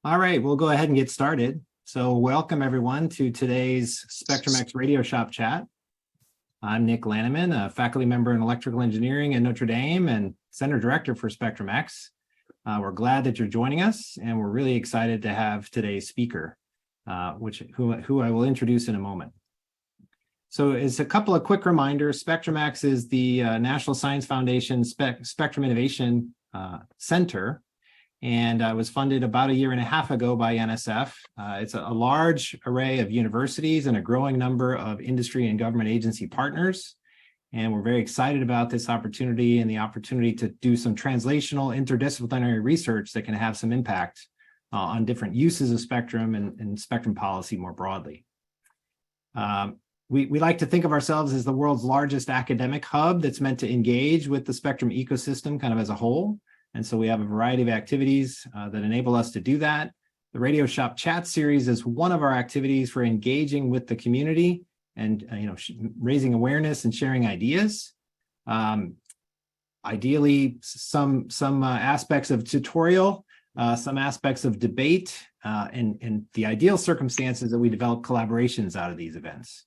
All right, we'll go ahead and get started. So welcome everyone to today's SpectrumX Radio Shop chat. I'm Nick Lanneman, a faculty member in electrical engineering at Notre Dame and center director for SpectrumX. We're glad that you're joining us, and we're really excited to have today's speaker, who I will introduce in a moment. So as a couple of quick reminders, SpectrumX is the National Science Foundation Spectrum Innovation Center, and was funded about a year and a half ago by NSF. It's a large array of universities and a growing number of industry and government agency partners. And we're very excited about this opportunity and the opportunity to do some translational interdisciplinary research that can have some impact on different uses of spectrum and spectrum policy more broadly. We like to think of ourselves as the world's largest academic hub that's meant to engage with the spectrum ecosystem kind of as a whole. And so we have a variety of activities that enable us to do that. The Radio Shop Chat Series is one of our activities for engaging with the community and raising awareness and sharing ideas. Ideally, some aspects of tutorial, some aspects of debate, and the ideal circumstances that we develop collaborations out of these events.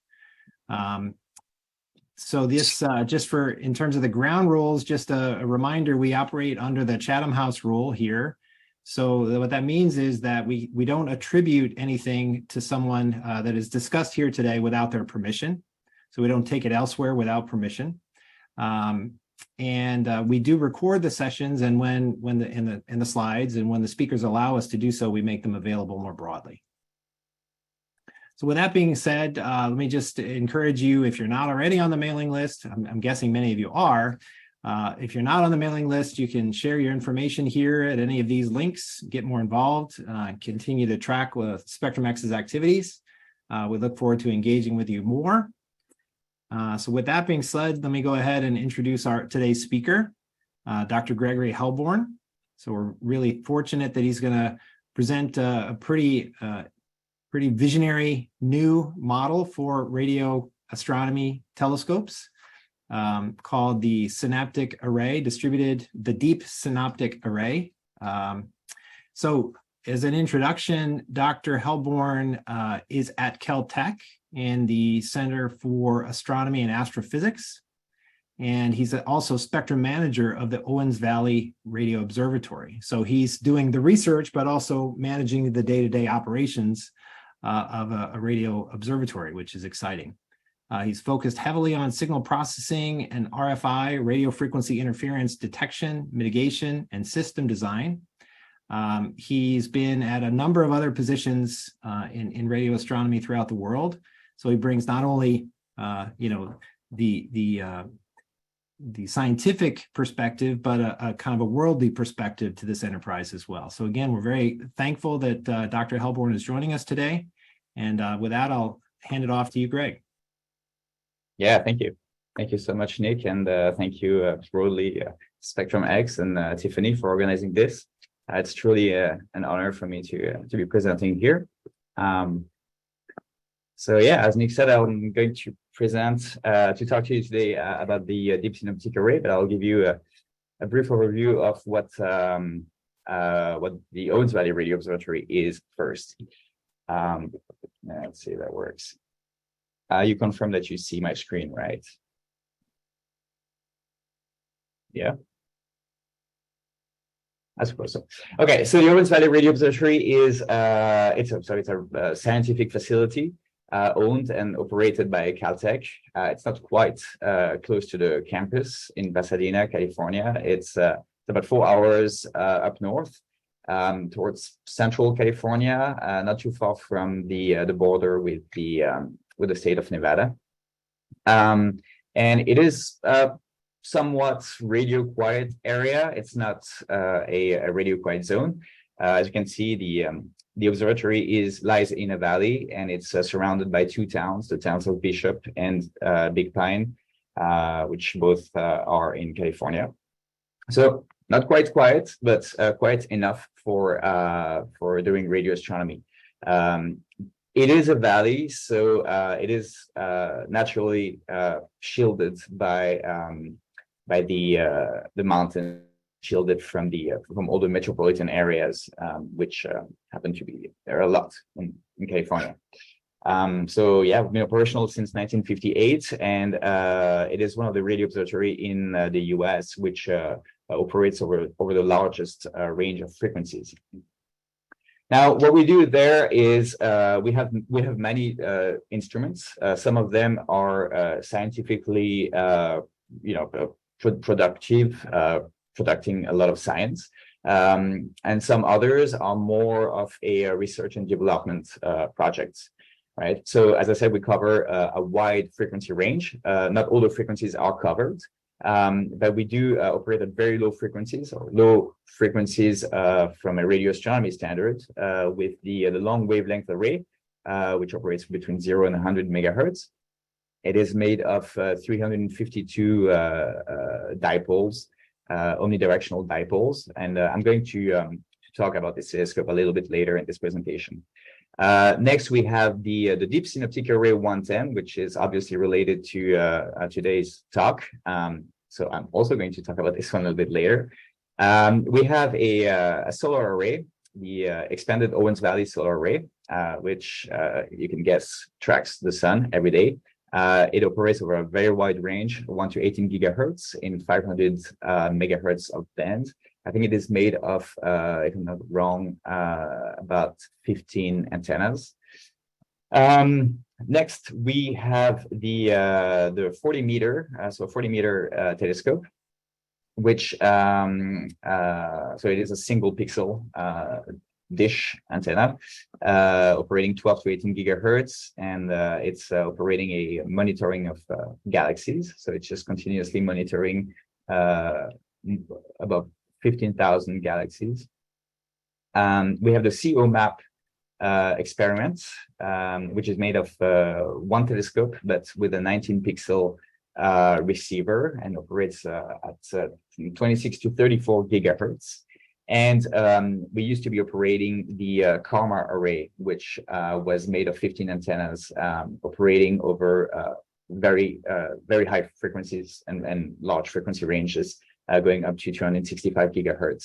So this, in terms of the ground rules, just a reminder, we operate under the Chatham House rule here. So what that means is that we don't attribute anything to someone that is discussed here today without their permission. So we don't take it elsewhere without permission. And we do record the sessions, and in the slides, and when the speakers allow us to do so, we make them available more broadly. So with that being said, let me just encourage you, if you're not already on the mailing list, I'm guessing many of you are. If you're not on the mailing list, you can share your information here at any of these links, get more involved, continue to track with SpectrumX's activities. We look forward to engaging with you more. So with that being said, let me go ahead and introduce today's speaker, Dr. Gregory Hellbourg. So we're really fortunate that he's going to present a pretty visionary new model for radio astronomy telescopes called the Synoptic Array, the Deep Synoptic Array. So as an introduction, Dr. Hellbourg is at CalTech in the Center for Astronomy and Astrophysics. And he's also spectrum manager of the Owens Valley Radio Observatory. So he's doing the research, but also managing the day-to-day operations of a radio observatory, which is exciting. He's focused heavily on signal processing and RFI, radio frequency interference detection, mitigation, and system design. He's been at a number of other positions in radio astronomy throughout the world. So he brings not only the scientific perspective, but a kind of a worldly perspective to this enterprise as well. So again, we're very thankful that Dr. Hellbourg is joining us today. And with that, I'll hand it off to you, Greg. Yeah, thank you. Thank you so much, Nick. And thank you broadly, SpectrumX and Tiffany for organizing this. It's truly an honor for me to be presenting here. So yeah, as Nick said, I'm going to to talk to you today about the Deep Synoptic Array, but I'll give you a brief overview of what the Owens Valley Radio Observatory is first. Let's see if that works. You confirm that you see my screen, right? Yeah. I suppose so. Okay, so the Owens Valley Radio Observatory is it's a scientific facility owned and operated by CalTech. It's not quite close to the campus in Pasadena, California. It's about 4 hours up north towards central California, not too far from the border with the state of Nevada. And it is somewhat radio quiet area. It's not a radio quiet zone. As you can see, the observatory lies in a valley, and it's surrounded by two towns, the towns of Bishop and Big Pine, which both are in California. So not quite quiet, but quiet enough for doing radio astronomy. It is a valley, so it is naturally shielded by the mountain, shielded from all the metropolitan areas, which happen to be, there are a lot in California. So yeah, we've been operational since 1958, and it is one of the radio observatory in the US, which operates over the largest range of frequencies. Now, what we do there is we have many instruments. Some of them are scientifically, productive, producing a lot of science, and some others are more of a research and development projects. Right. So as I said, we cover a wide frequency range. Not all the frequencies are covered, but we do operate at very low frequencies, or low frequencies from a radio astronomy standard, with the long wavelength array, which operates between 0 and 100 megahertz. It is made of 352 dipoles, omnidirectional dipoles, and I'm going to talk about this telescope a little bit later in this presentation. Next, we have the Deep Synoptic Array 110, which is obviously related to today's talk. So I'm also going to talk about this one a little bit later. We have a solar array, the expanded Owens Valley Solar Array, which you can guess tracks the sun every day. It operates over a very wide range, 1 to 18 gigahertz in 500 megahertz of band. I think it is made of, if I'm not wrong, about 15 antennas. Next, we have the 40 meter, so 40 meter telescope, which so it is a single pixel dish antenna, operating 12 to 18 gigahertz, and it's operating a monitoring of galaxies. So it's just continuously monitoring about 15,000 galaxies. We have the CO map experiment, which is made of one telescope, but with a 19 pixel receiver, and operates at 26 to 34 gigahertz. And we used to be operating the Karma array, which was made of 15 antennas, operating over very high frequencies and large frequency ranges, going up to 265 gigahertz.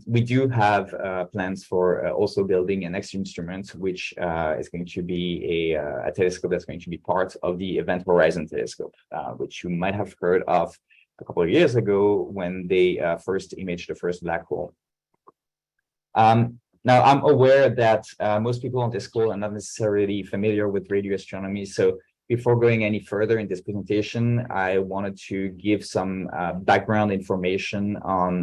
We do have plans for also building an next instrument, which is going to be a telescope that's going to be part of the Event Horizon telescope, which you might have heard of a couple of years ago when they first imaged the first black hole. Now, I'm aware that most people on this call are not necessarily familiar with radio astronomy, so before going any further in this presentation, I wanted to give some background information on,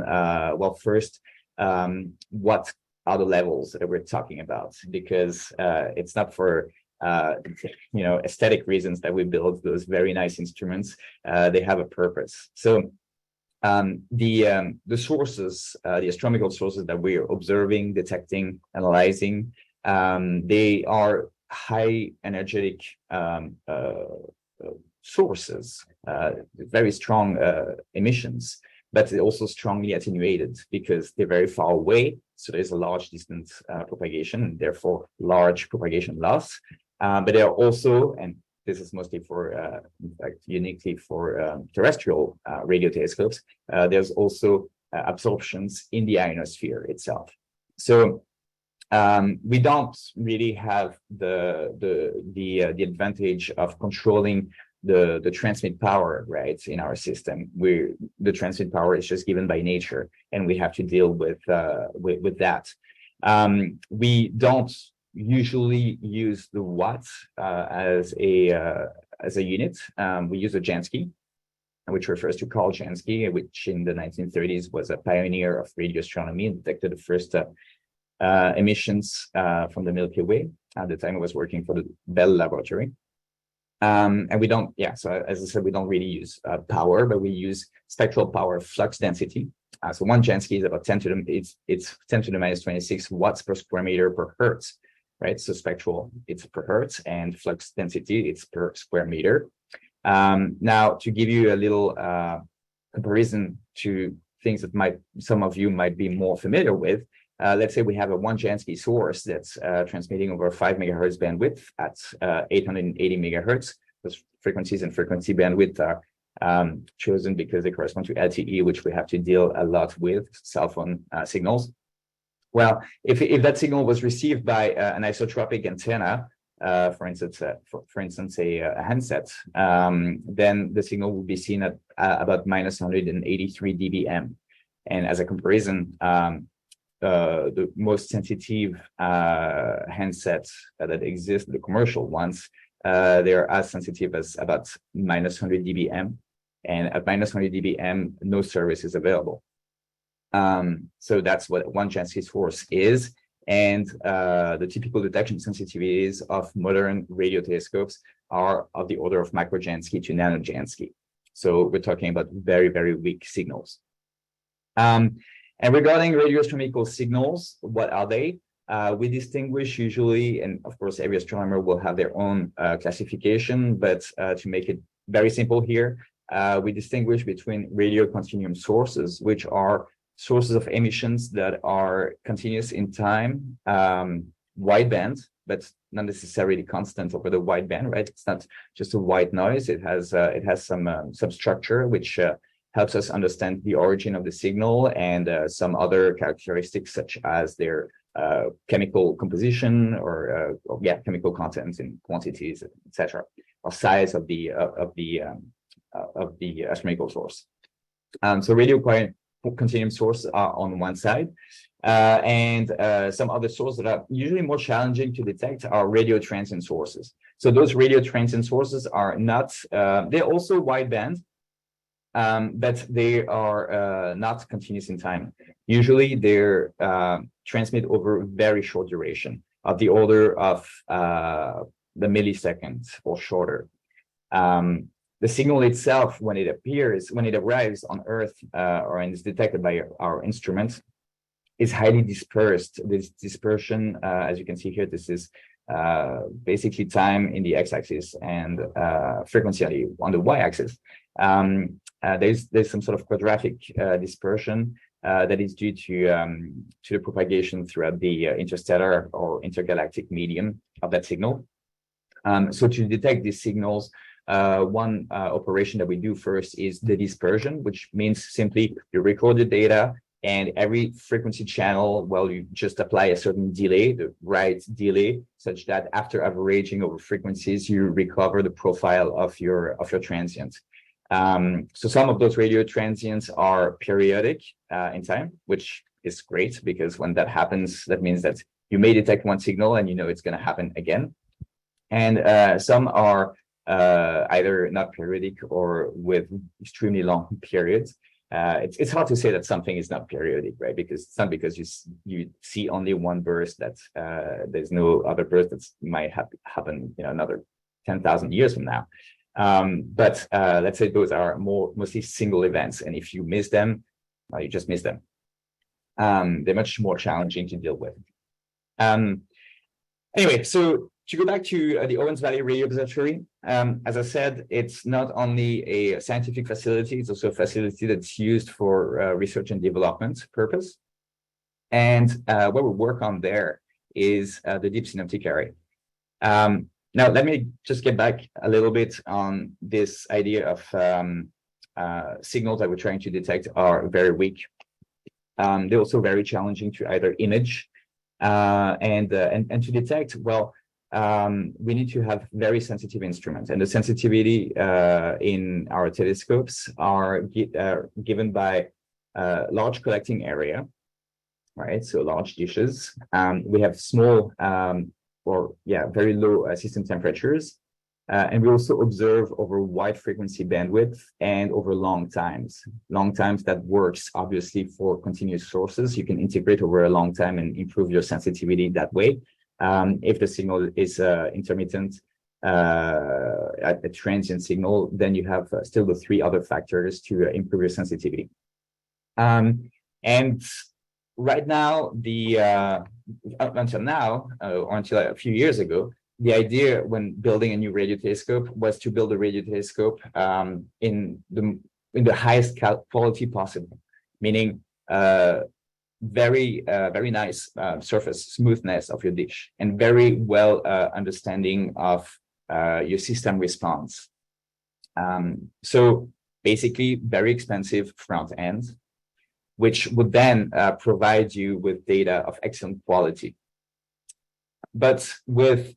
well, first, what are the levels that we're talking about? Because it's not for aesthetic reasons that we build those very nice instruments. They have a purpose. So the sources, the astronomical sources that we're observing, detecting, analyzing, they are high energetic sources, very strong emissions, but they're also strongly attenuated because they're very far away. So there's a large distance propagation, and therefore large propagation loss. But they are also, and this is mostly for, in fact, uniquely for terrestrial radio telescopes, there's also absorptions in the ionosphere itself. So we don't really have the advantage of controlling the transmit power, right, in our system. The transmit power is just given by nature, and we have to deal with that. We don't usually use the watts as a unit. We use a Jansky, which refers to Carl Jansky, which in the 1930s was a pioneer of radio astronomy and detected the first emissions from the Milky Way. At the time, I was working for the Bell Laboratory. And we don't, so as I said, we don't really use power, but we use spectral power flux density. So one Jansky is about 10 to the minus 26 watts per square meter per hertz, right? So spectral, it's per hertz, and flux density, it's per square meter. Now, to give you a little comparison to things that some of you might be more familiar with, let's say we have a 1 Jansky source that's transmitting over 5 megahertz bandwidth at 880 megahertz. Those frequencies and frequency bandwidth are chosen because they correspond to LTE, which we have to deal a lot with, cell phone signals. Well, if that signal was received by an isotropic antenna, for instance, a handset, then the signal will be seen at about minus 183 dBm. And as a comparison, the most sensitive handsets that exist, the commercial ones, they're as sensitive as about minus 100 dBm. And at minus 100 dBm, no service is available. So that's what 1 Jansky source is. And the typical detection sensitivities of modern radio telescopes are of the order of microjansky to nanojansky. So we're talking about very, very weak signals. And regarding radio astronomical signals, what are they? We distinguish usually, and of course, every astronomer will have their own classification, but to make it very simple here, we distinguish between radio continuum sources, which are sources of emissions that are continuous in time, wideband, but not necessarily constant over the wideband, right? It's not just a white noise. It has some structure which helps us understand the origin of the signal and some other characteristics such as their chemical composition or chemical contents in quantities, etc., or size of the astronomical source. So radio continuum source are on one side, and some other sources that are usually more challenging to detect are radio transient sources. So those radio transient sources are not, they're also wideband, but they are not continuous in time. Usually they're transmit over very short duration of the order of the millisecond or shorter. The signal itself, when it arrives on Earth or is detected by our instruments, is highly dispersed. This dispersion, as you can see here, this is basically time in the x-axis and frequency on the y-axis. There's some sort of quadratic dispersion that is due to the propagation throughout the interstellar or intergalactic medium of that signal. So to detect these signals, one operation that we do first is the dispersion, which means simply you record the data and every frequency channel, well, you just apply a certain delay, the right delay, such that after averaging over frequencies, you recover the profile of your transient. So some of those radio transients are periodic in time, which is great because when that happens, that means that you may detect one signal and you know it's going to happen again. And some are either not periodic or with extremely long periods. It's hard to say that something is not periodic, right? Because it's not because you see only one burst that there's no other burst that might happen, another 10,000 years from now. But let's say those are mostly single events, and if you miss them, well, you just miss them. They're much more challenging to deal with. Anyway, so to go back to the Owens Valley Radio Observatory, as I said, it's not only a scientific facility, it's also a facility that's used for research and development purpose. And what we work on there is the deep synoptic array. Now, let me just get back a little bit on this idea of signals that we're trying to detect are very weak. They're also very challenging to either image and to detect. Well, we need to have very sensitive instruments, and the sensitivity in our telescopes are given by large collecting area, right? So large dishes. We have small very low system temperatures, and we also observe over wide frequency bandwidth and over long times. Long times that works obviously for continuous sources. You can integrate over a long time and improve your sensitivity that way. If the signal is intermittent, a transient signal, then you have still the three other factors to improve your sensitivity. And right now, until now, or until a few years ago, the idea when building a new radio telescope was to build a radio telescope in the highest quality possible, meaning very nice surface smoothness of your dish and very well understanding of your system response. So basically very expensive front end, which would then provide you with data of excellent quality. But with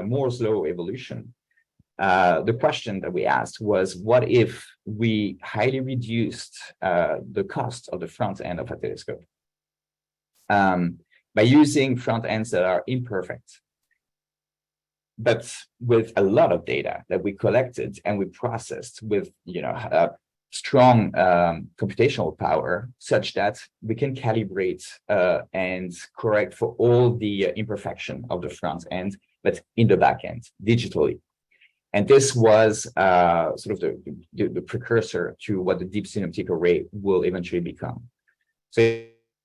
Moore's law evolution, the question that we asked was, what if we highly reduced the cost of the front end of a telescope by using front ends that are imperfect, but with a lot of data that we collected and we processed with, strong computational power, such that we can calibrate and correct for all the imperfection of the front end, but in the back end digitally. And this was sort of the precursor to what the deep synoptic array will eventually become. So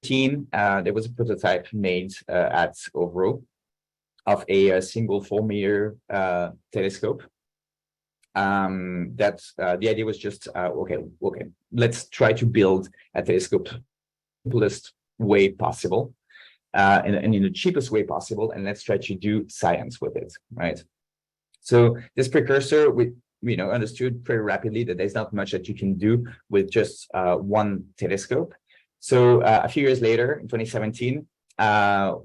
there was a prototype made at Observatory of a single 4-meter telescope. That the idea was just okay, let's try to build a telescope simplest way possible, and in the cheapest way possible, and let's try to do science with it, right? So this precursor, we understood pretty rapidly that there's not much that you can do with just one telescope. So a few years later, in 2017,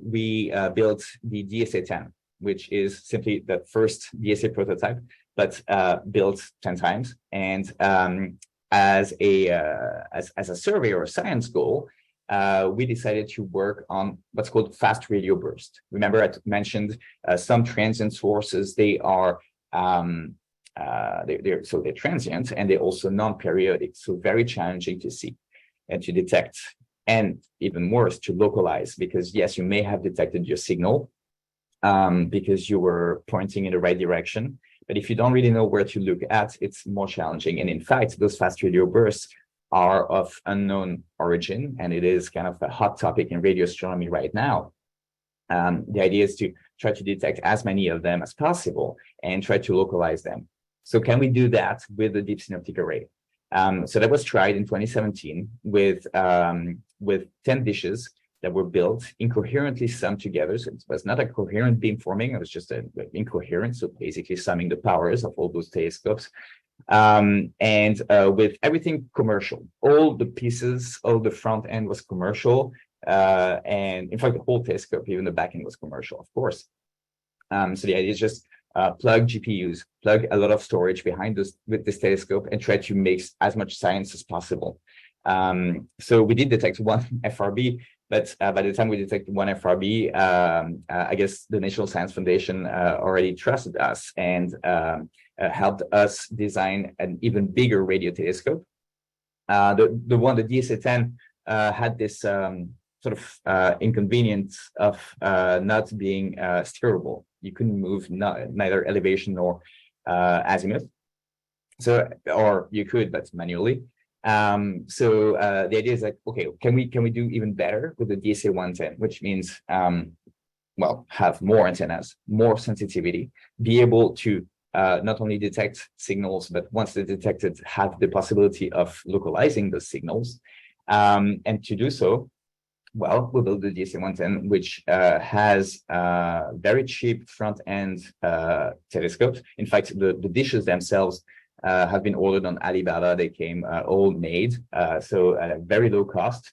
we built the DSA 10, which is simply the first DSA prototype, but built 10 times. And as a survey or a science goal, we decided to work on what's called fast radio burst. Remember, I mentioned some transient sources. They are they're transient, and they're also non-periodic, so very challenging to see and to detect, and even worse, to localize, because yes, you may have detected your signal because you were pointing in the right direction, but if you don't really know where to look at, it's more challenging. And in fact, those fast radio bursts are of unknown origin, and it is kind of a hot topic in radio astronomy right now. The idea is to try to detect as many of them as possible and try to localize them. So can we do that with the deep synoptic array? So that was tried in 2017 with 10 dishes that were built incoherently summed together. So it was not a coherent beamforming, it was just an incoherent, so basically summing the powers of all those telescopes. And with everything commercial, all the pieces, all the front end was commercial. And in fact, the whole telescope, even the back end, was commercial, of course. So the idea is just plug GPUs, plug a lot of storage behind this with this telescope, and try to make as much science as possible. So we did detect one FRB, but by the time we detected one FRB, I guess the National Science Foundation already trusted us and helped us design an even bigger radio telescope. The DSA 10 had this sort of inconvenience of not being steerable. You couldn't move neither elevation nor azimuth. So, or you could, but manually. So the idea is like, okay, can we do even better with the DSA 110, which means, well, have more antennas, more sensitivity, be able to not only detect signals, but once they're detected, have the possibility of localizing those signals. And to do so, well, we built the DSA 110, which has very cheap front-end telescopes. In fact, the dishes themselves have been ordered on Alibaba. They came all made, so at a very low cost.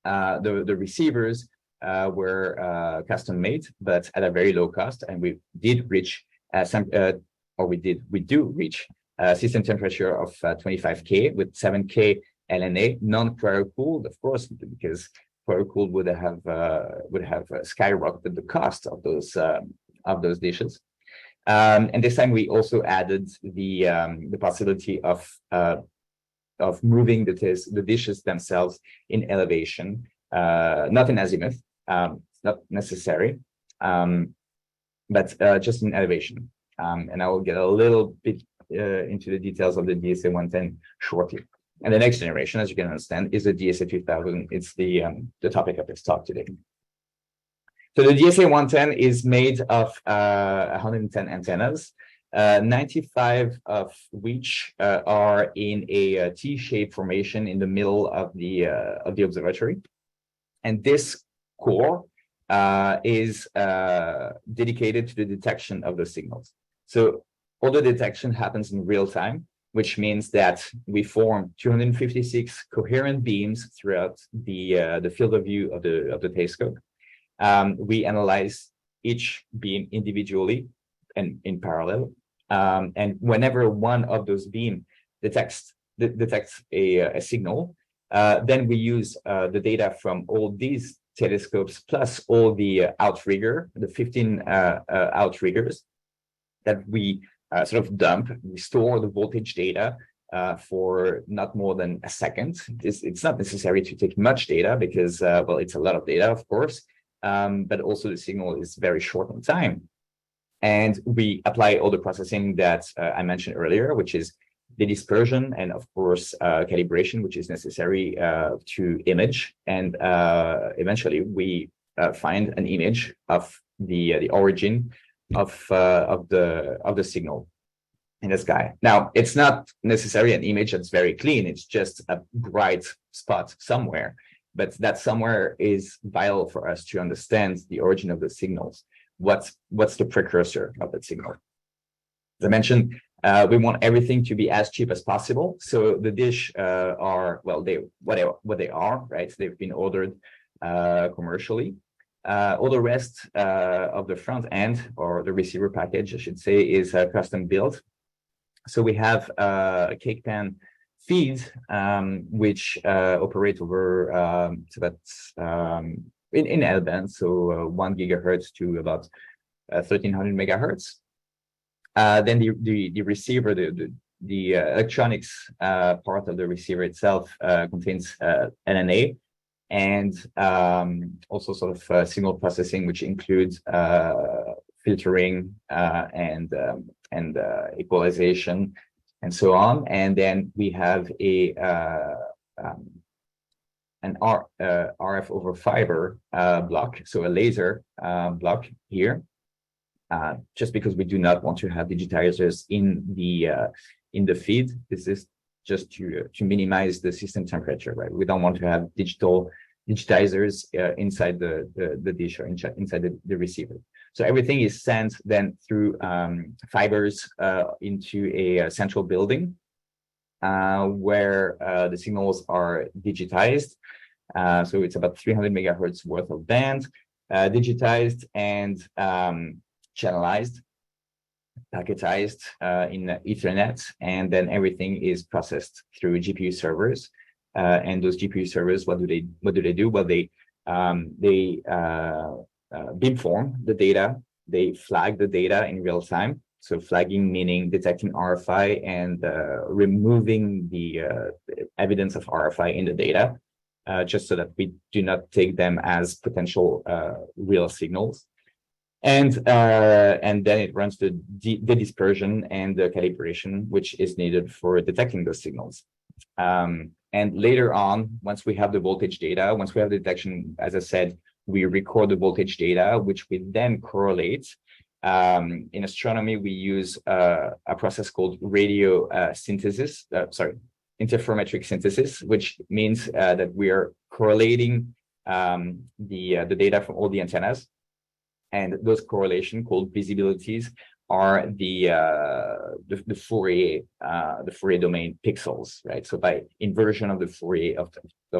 The receivers were custom made, but at a very low cost, and we did reach we do reach system temperature of 25K with 7K LNA, non-cryo-cooled, of course, because cryo-cooled would have skyrocketed the cost of those dishes. And this time we also added the possibility of moving the dishes themselves in elevation, not in azimuth, not necessary, but just in elevation. And I will get a little bit into the details of the DSA 110 shortly. And the next generation, as you can understand, is the DSA 2000. It's the topic of this talk today. So the DSA 110 is made of 110 antennas, 95 of which are in a T-shaped formation in the middle of the observatory. And this core is dedicated to the detection of the signals. So all the detection happens in real time which means that we form 256 coherent beams throughout the field of view of the telescope. We analyze each beam individually and in parallel. And whenever one of those beams detects a signal, then we use the data from all these telescopes plus all the outrigger, the 15 outriggers that we sort of dump. We store the voltage data for not more than a second. It's not necessary to take much data because, well, it's a lot of data, of course, but also the signal is very short in time. And we apply all the processing that I mentioned earlier, which is the dispersion and, of course, calibration, which is necessary to image. And eventually, we find an image of the origin of the signal in the sky. Now, it's not necessarily an image that's very clean. It's just a bright spot somewhere. But that somewhere is vital for us to understand the origin of the signals. What's the precursor of that signal? As I mentioned, we want everything to be as cheap as possible. So the dish are, well, what they are, right? They've been ordered commercially. All the rest of the front end, or the receiver package, I should say, is custom built. So we have a cake pan feed, which operate over so that's in L band, so 1 gigahertz to about 1300 megahertz. Then the receiver, the electronics part of the receiver itself contains NNA, and also sort of signal processing, which includes filtering and equalization and so on. And then we have an RF over fiber block, so a laser block here, just because we do not want to have digitizers in the feed. This is just to minimize the system temperature, right? We don't want to have digitizers inside the dish or inside the receiver. So everything is sent then through fibers into a central building where the signals are digitized. So it's about 300 megahertz worth of band, digitized and channelized, packetized in Ethernet, and then everything is processed through GPU servers. And those GPU servers, what do they do? Well, they beamform the data. They flag the data in real time. So flagging meaning detecting RFI and removing the evidence of RFI in the data, just so that we do not take them as potential real signals. And then it runs the dispersion and the calibration, which is needed for detecting those signals. And later on, once we have the voltage data, once we have the detection, as I said, we record the voltage data, which we then correlate. In astronomy, we use a process called interferometric synthesis, which means that we are correlating the data from all the antennas. And those correlation called visibilities are the Fourier domain pixels, right? So by inversion of the Fourier of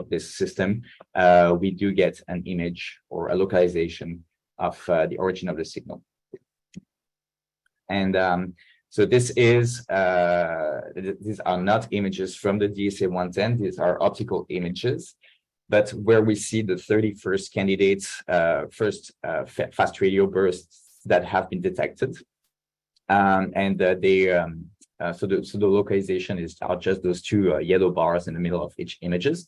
this system, we do get an image or a localization of the origin of the signal. And so this is these are not images from the DSA 110. These are optical images, but where we see the 31st candidates, first fast radio bursts that have been detected. So the localization are just those two yellow bars in the middle of each images,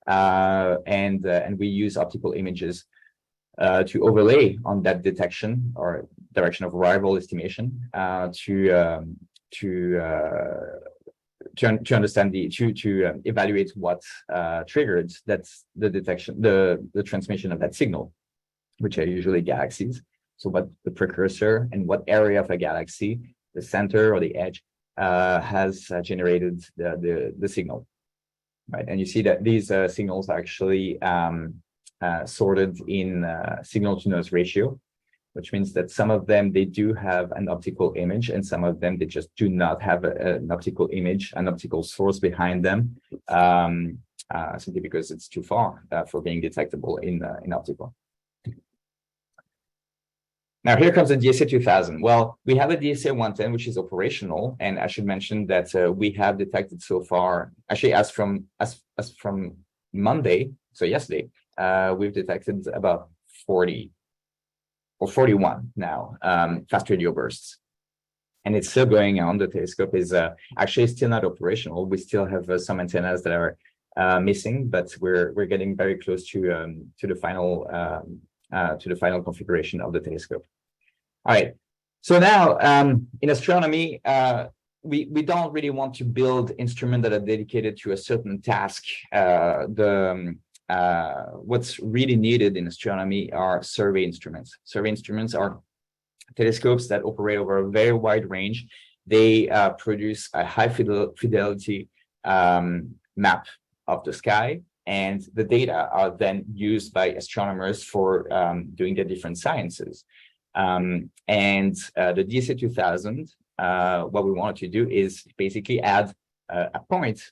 and we use optical images to overlay on that detection or direction of arrival estimation to understand to evaluate what triggered that's the detection, the transmission of that signal, which are usually galaxies. So what the precursor and what area of a galaxy, the center or the edge, has generated the signal, right? And you see that these signals are actually sorted in signal to noise ratio. which means that some of them, they do have an optical image, and some of them, they just do not have an optical image, an optical source behind them, simply because it's too far for being detectable in optical. Now, here comes the DSA 2000. Well, we have a DSA 110, which is operational. And I should mention that we have detected so far, actually, as from Monday, so yesterday, we've detected about 40 or 41 now fast radio bursts. And it's still going on. The telescope is actually still not operational. We still have some antennas that are missing, but we're getting very close to the final configuration of the telescope. All right. So now in astronomy, we don't really want to build instruments that are dedicated to a certain task. What's really needed in astronomy are survey instruments. Survey instruments are telescopes that operate over a very wide range. They produce a high fidelity map of the sky, and the data are then used by astronomers for doing their different sciences. The DSA 2000, what we wanted to do is basically add a point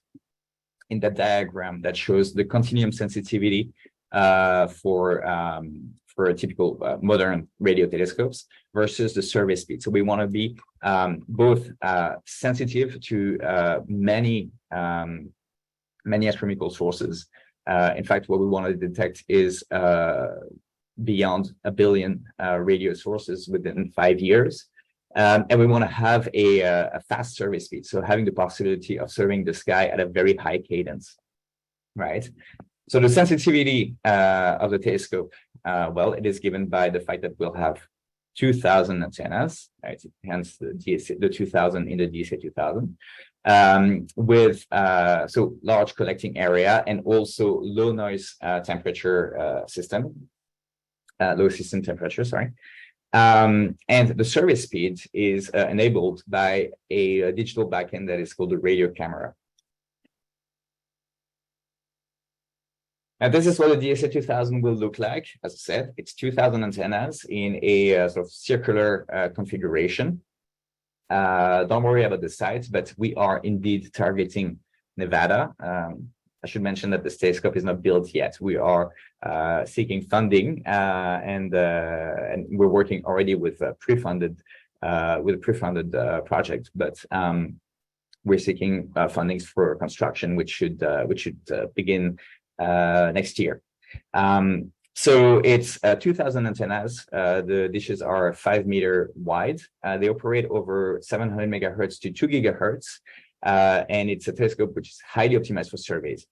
in the diagram that shows the continuum sensitivity for a typical modern radio telescopes versus the survey speed. So we want to be both sensitive to many astronomical sources. In fact, what we want to detect is beyond 1 billion radio sources within 5 years. And we want to have a fast survey speed. So having the possibility of surveying the sky at a very high cadence, right? So the sensitivity of the telescope, well, it is given by the fact that we'll have 2,000 antennas, right? Hence the 2,000 in the DSA 2000, with so large collecting area and also low noise temperature system, low system temperature, sorry. And the survey speed is enabled by a digital backend that is called the radio camera. And this is what the DSA 2000 will look like. As I said, it's 2,000 antennas in a sort of circular configuration. Don't worry about the size, but we are indeed targeting Nevada. I should mention that the telescope is not built yet. We are seeking funding, and we're working already with a pre-funded project. But we're seeking fundings for construction, which should begin next year. So it's 2,000 antennas. The dishes are 5 meter wide. They operate over 700 megahertz to 2 gigahertz. And it's a telescope which is highly optimized for surveys,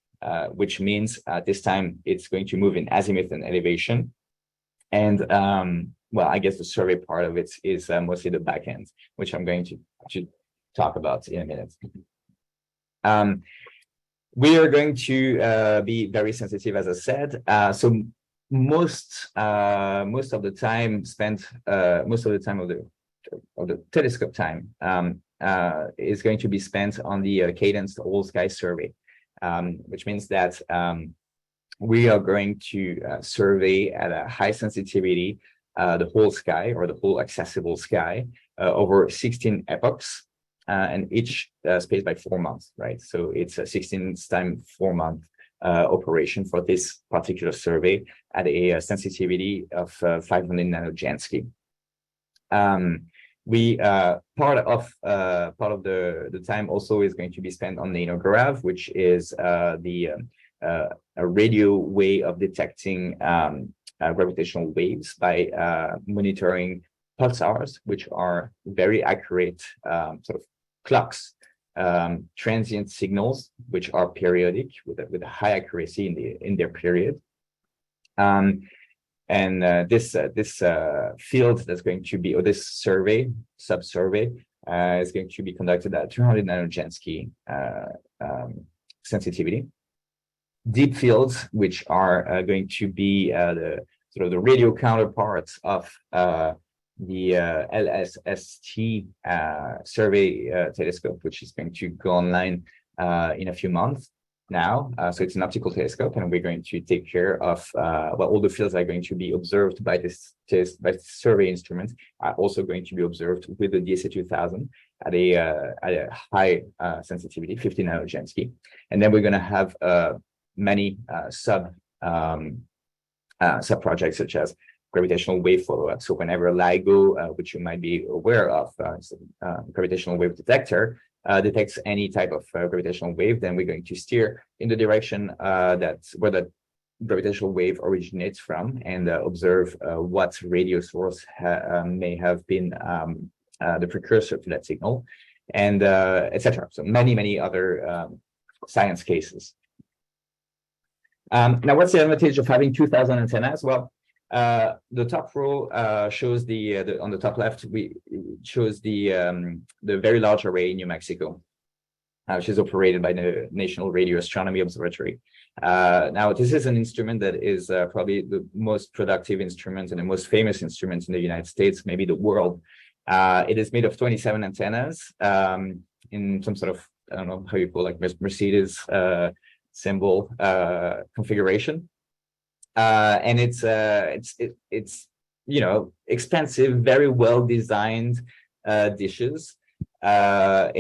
which means this time it's going to move in azimuth and elevation. And well, I guess the survey part of it is mostly the back end, which I'm going to talk about in a minute. We are going to be very sensitive, as I said. So most of the time spent, most of the time of the telescope time is going to be spent on the cadenced whole sky survey, which means that we are going to survey at a high sensitivity the whole sky, or the whole accessible sky, over 16 epochs, and each spaced by 4 months, right? So it's a 16 times 4 month operation for this particular survey at a sensitivity of 500 nanojansky. Part of the time also is going to be spent on nanograv, which is a radio way of detecting gravitational waves by monitoring pulsars, which are very accurate sort of clocks, transient signals, which are periodic with a high accuracy in their period. This field that's going to be, or this survey, sub-survey, is going to be conducted at 200 nanojansky sensitivity. Deep fields, which are going to be the sort of the radio counterparts of the LSST survey telescope, which is going to go online in a few months. now. So it's an optical telescope, and we're going to take care of all the fields are going to be observed by this survey instrument are also going to be observed with the DSA 2000 at a high sensitivity, 50 nanojansky, and then we're going to have many sub projects such as gravitational wave follow-up. So whenever LIGO, which you might be aware of, gravitational wave detector, detects any type of gravitational wave, then we're going to steer in the direction that's where the gravitational wave originates from, and observe what radio source may have been the precursor to that signal, and etc. So many other science cases. Now, what's the advantage of having 2,000 antennas? Well, the top row shows on the top left, shows the very large array in New Mexico, which is operated by the National Radio Astronomy Observatory. Now, this is an instrument that is probably the most productive instrument and the most famous instrument in the United States, maybe the world. It is made of 27 antennas in some sort of, I don't know how you call, like Mercedes symbol configuration. And it's expensive, very well designed dishes with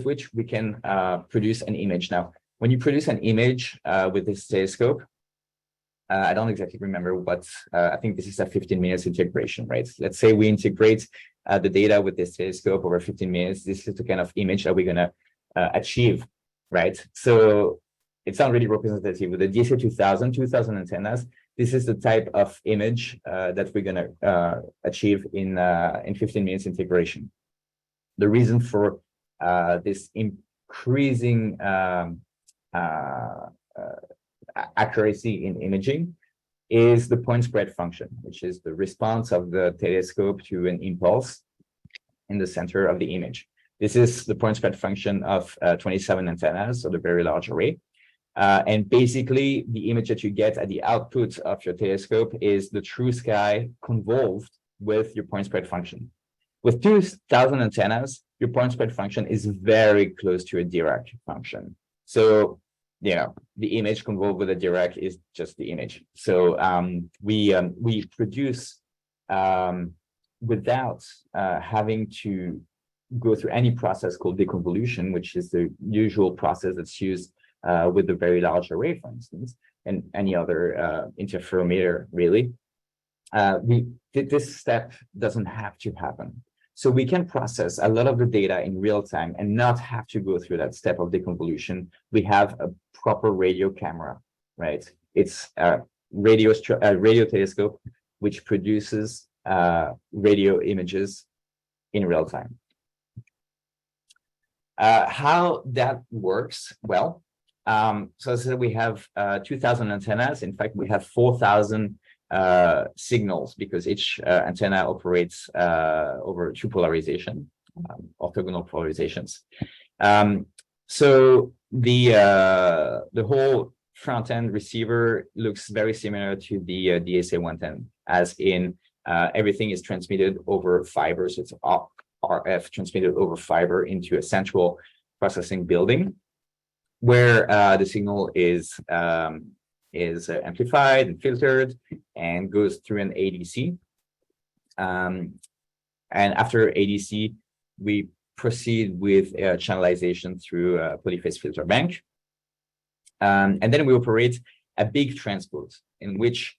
which we can produce an image. Now, when you produce an image with this telescope, I don't exactly remember what, I think this is a 15 minutes integration, right? Let's say we integrate the data with this telescope over 15 minutes. This is the kind of image that we're going to achieve, right? So it's not really representative. With the DSA 2000 antennas, this is the type of image that we're going to achieve in 15 minutes integration. The reason for this increasing accuracy in imaging is the point spread function, which is the response of the telescope to an impulse in the center of the image. This is the point spread function of 27 antennas, so the very large array. And basically, the image that you get at the output of your telescope is the true sky convolved with your point spread function. With 2,000 antennas, your point spread function is very close to a Dirac function. So, the image convolved with a Dirac is just the image. So we produce without having to go through any process called deconvolution, which is the usual process that's used with the very large array, for instance, and any other interferometer, really. This step doesn't have to happen. So we can process a lot of the data in real time and not have to go through that step of deconvolution. We have a proper radio camera, right? It's a radio telescope which produces radio images in real time. How that works? Well, so as I said, we have 2,000 antennas. In fact, we have 4,000 signals, because each antenna operates over two polarization, orthogonal polarizations. So the whole front-end receiver looks very similar to the DSA 110, as in everything is transmitted over fiber. So it's RF transmitted over fiber into a central processing building, where the signal is amplified and filtered and goes through an ADC. And after ADC, we proceed with channelization through a polyphase filter bank. And then we operate a big transpose in which,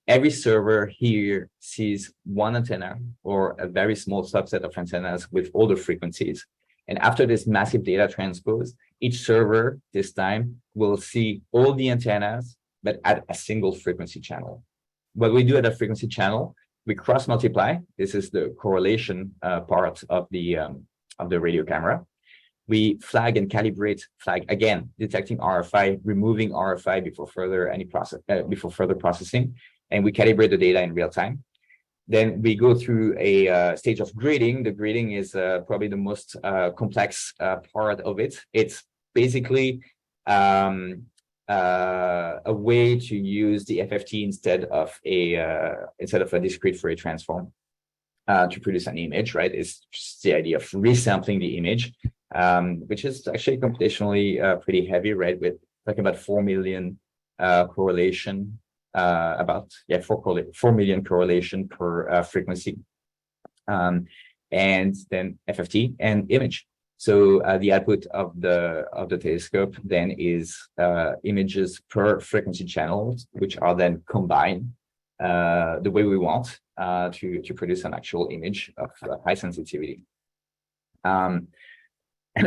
every server here sees one antenna or a very small subset of antennas with all the frequencies. And after this massive data transpose, each server this time will see all the antennas, but at a single frequency channel. What we do at a frequency channel, we cross multiply. This is the correlation part of the radio camera. We flag and calibrate, again, detecting RFI, removing RFI before further processing, and we calibrate the data in real time. Then we go through a stage of gridding. The gridding is probably the most complex part of it. It's basically a way to use the FFT instead of a discrete Fourier transform to produce an image, right? It's just the idea of resampling the image which is actually computationally pretty heavy, right? With talking about 4 million correlation, 4 million correlation per frequency, and then FFT and image. So the output of the telescope then is images per frequency channel, which are then combined the way we want to produce an actual image of high sensitivity. And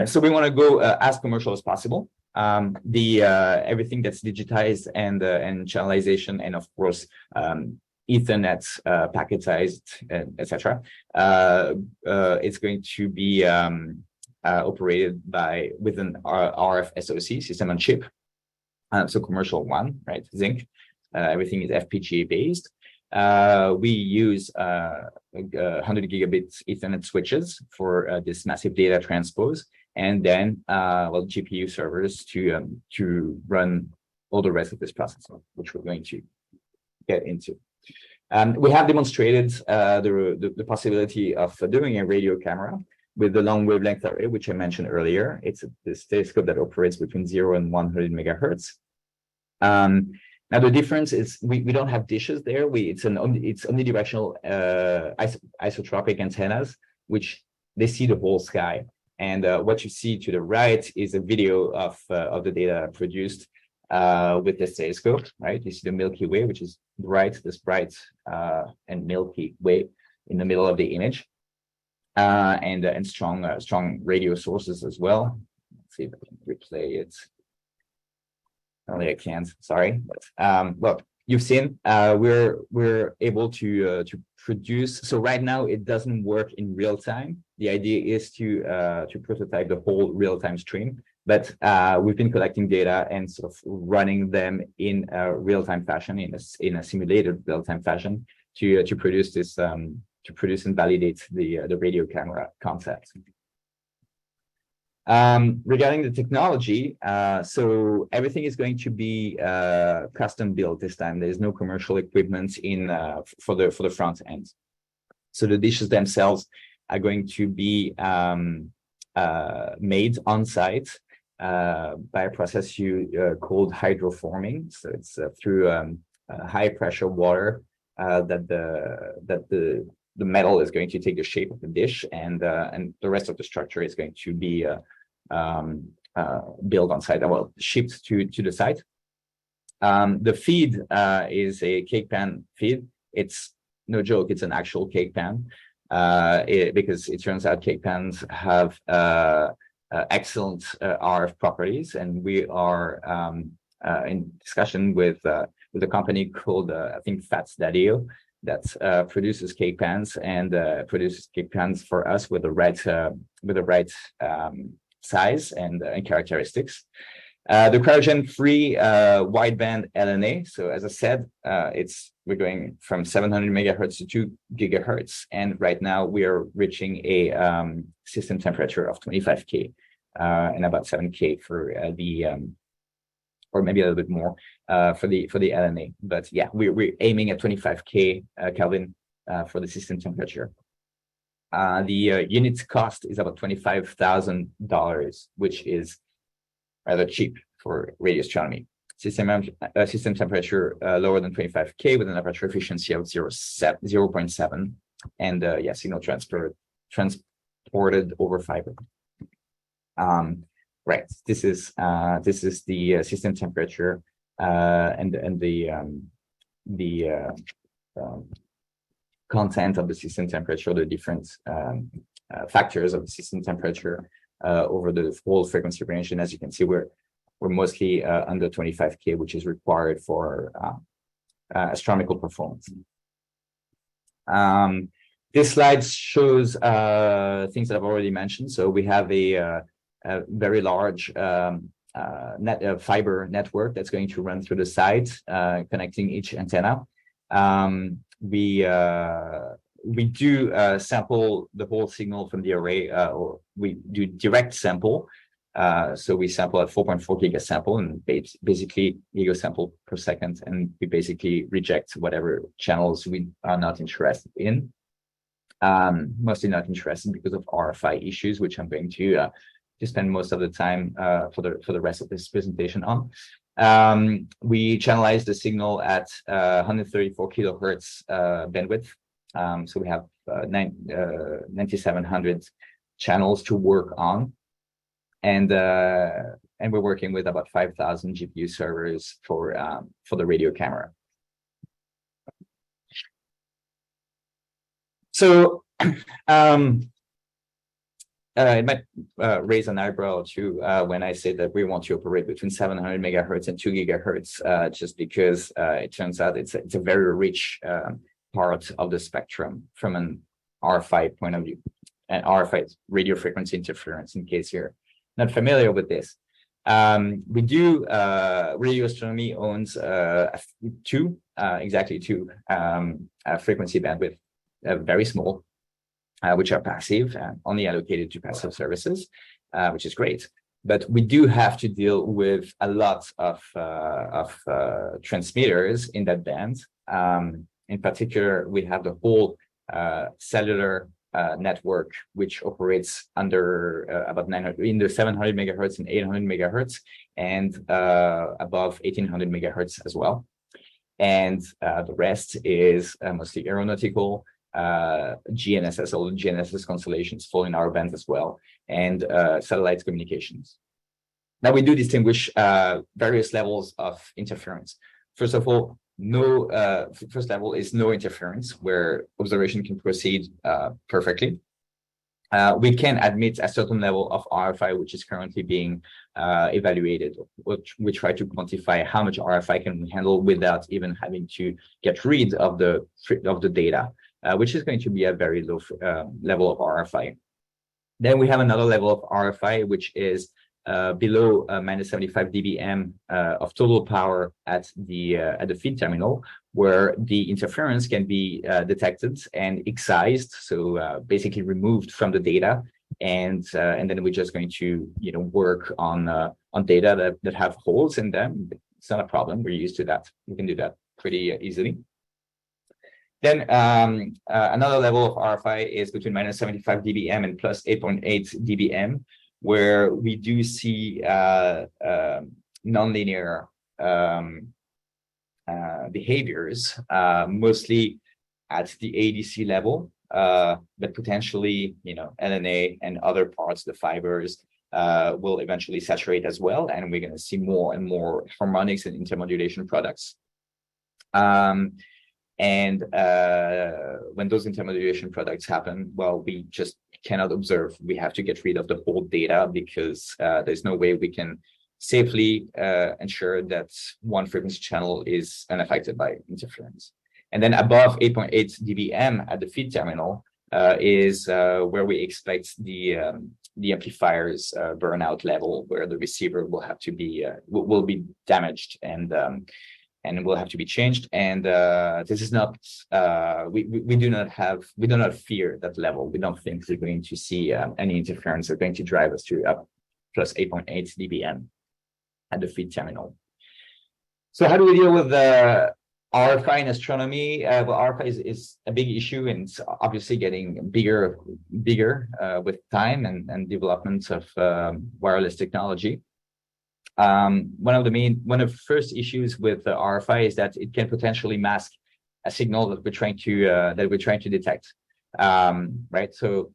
so we want to go as commercial as possible. Everything that's digitized and channelization, and of course Ethernet packetized, etc. It's going to be operated with an RF SoC, system on chip. So commercial one, right? Zinc. Everything is FPGA based. We use 100 gigabit Ethernet switches for this massive data transpose, and then GPU servers to run all the rest of this process, which we're going to get into. We have demonstrated the possibility of doing a radio camera with the long wavelength array, which I mentioned earlier. It's this telescope that operates between 0 and 100 megahertz. Now the difference is we don't have dishes there. It's omnidirectional isotropic antennas, which they see the whole sky. And what you see to the right is a video of the data produced with this telescope, right? You see the Milky Way, which is this bright and Milky Way in the middle of the image, and strong radio sources as well. Let's see if I can replay it. Only I can't. Sorry. But, look, you've seen we're able to produce. So right now it doesn't work in real time. The idea is to prototype the whole real time stream. But we've been collecting data and sort of running them in a real time fashion, in a simulated real time fashion, to produce this to produce and validate the radio camera concept. Regarding the technology, so everything is going to be custom built this time. There's no commercial equipment for the front end. So the dishes themselves are going to be made on site by a process called hydroforming. So it's through high pressure water that the metal is going to take the shape of the dish, and the rest of the structure is going to be built on site, well, shipped to the site. The feed is a cake pan feed. It's no joke, it's an actual cake pan, because it turns out cake pans have excellent RF properties, and we are in discussion with a company called I think Fats.io that produces cake pans and produces cake pans for us with the right size and characteristics. The cryogen-free wideband LNA. So as I said, we're going from 700 megahertz to 2 gigahertz, and right now we are reaching a system temperature of 25 K and about 7 K for or maybe a little bit more for the LNA. But yeah, we're aiming at 25 K Kelvin for the system temperature. The unit cost is about $25,000, which is rather cheap for radio astronomy. System temperature lower than 25 K with an aperture efficiency of 0.7, and signal transported over fiber. Right. This is the system temperature and the content of the system temperature, the different factors of the system temperature over the whole frequency range. And as you can see, we're mostly under 25 K, which is required for astronomical performance. This slide shows things that I've already mentioned. So we have a very large fiber network that's going to run through the site, connecting each antenna. We do sample the whole signal from the array, or we do direct sample. So we sample at 4.4 gigasample, and basically gigasample per second, and we basically reject whatever channels we are not interested in. Mostly not interested because of RFI issues, which I'm going to spend most of the time for the rest of this presentation on. We channelize the signal at 134 kilohertz bandwidth. So we have 9,700 channels to work on, and we're working with about 5,000 GPU servers for the radio camera. So it might raise an eyebrow too when I say that we want to operate between 700 megahertz and 2 gigahertz, just because it turns out it's a very rich part of the spectrum from an RFI point of view. And RFI is radio frequency interference, in case you're not familiar with this. We do radio astronomy owns exactly two frequency bandwidth, very small, which are passive and only allocated to passive services, which is great. But we do have to deal with a lot of transmitters in that band. In particular, we have the whole cellular network, which operates under about 900, in the 700 megahertz and 800 megahertz, and above 1800 megahertz as well. And the rest is mostly aeronautical, GNSS, all the GNSS constellations fall in our band as well, and satellite communications. Now we do distinguish various levels of interference. First of all, first level is no interference, where observation can proceed perfectly. We can admit a certain level of RFI, which is currently being evaluated. We try to quantify how much RFI can we handle without even having to get rid of the data, which is going to be a very low level of RFI. Then we have another level of RFI, which is below minus 75 dBm of total power at the feed terminal, where the interference can be detected and excised, so basically removed from the data, and then we're just going to work on data that have holes in them. It's not a problem. We're used to that. We can do that pretty easily. Then another level of RFI is between minus 75 dBm and plus 8.8 dBm, where we do see nonlinear behaviors, mostly at the ADC level, but potentially, LNA and other parts, the fibers, will eventually saturate as well, and we're going to see more and more harmonics and intermodulation products. And when those intermodulation products happen, well, we just cannot observe. We have to get rid of the whole data, because there's no way we can safely ensure that one frequency channel is unaffected by interference. And then above 8.8 dBm at the feed terminal is where we expect the amplifier's burnout level, where the receiver will have to be will be damaged and will have to be changed. And this is not we do not fear that level. We don't think we're going to see any interference are going to drive us to up plus 8.8 dBm at the feed terminal. So how do we deal with RFI in astronomy? Well, RFI is a big issue, and it's obviously getting bigger with time and development of wireless technology. One of the first issues with RFI is that it can potentially mask a signal that we're trying to detect. Right. So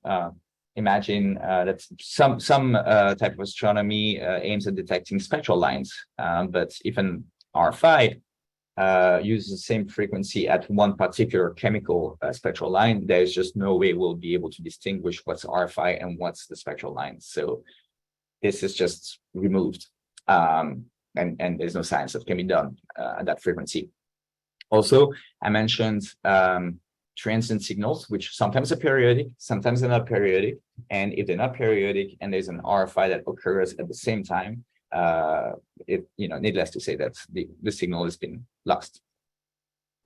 imagine that some type of astronomy aims at detecting spectral lines, but if an RFI uses the same frequency at one particular chemical spectral line, there's just no way we'll be able to distinguish what's RFI and what's the spectral line. So this is just removed. And there's no science that can be done at that frequency. Also, I mentioned transient signals, which sometimes are periodic, sometimes they're not periodic. And if they're not periodic and there's an RFI that occurs at the same time, needless to say that the signal has been lost.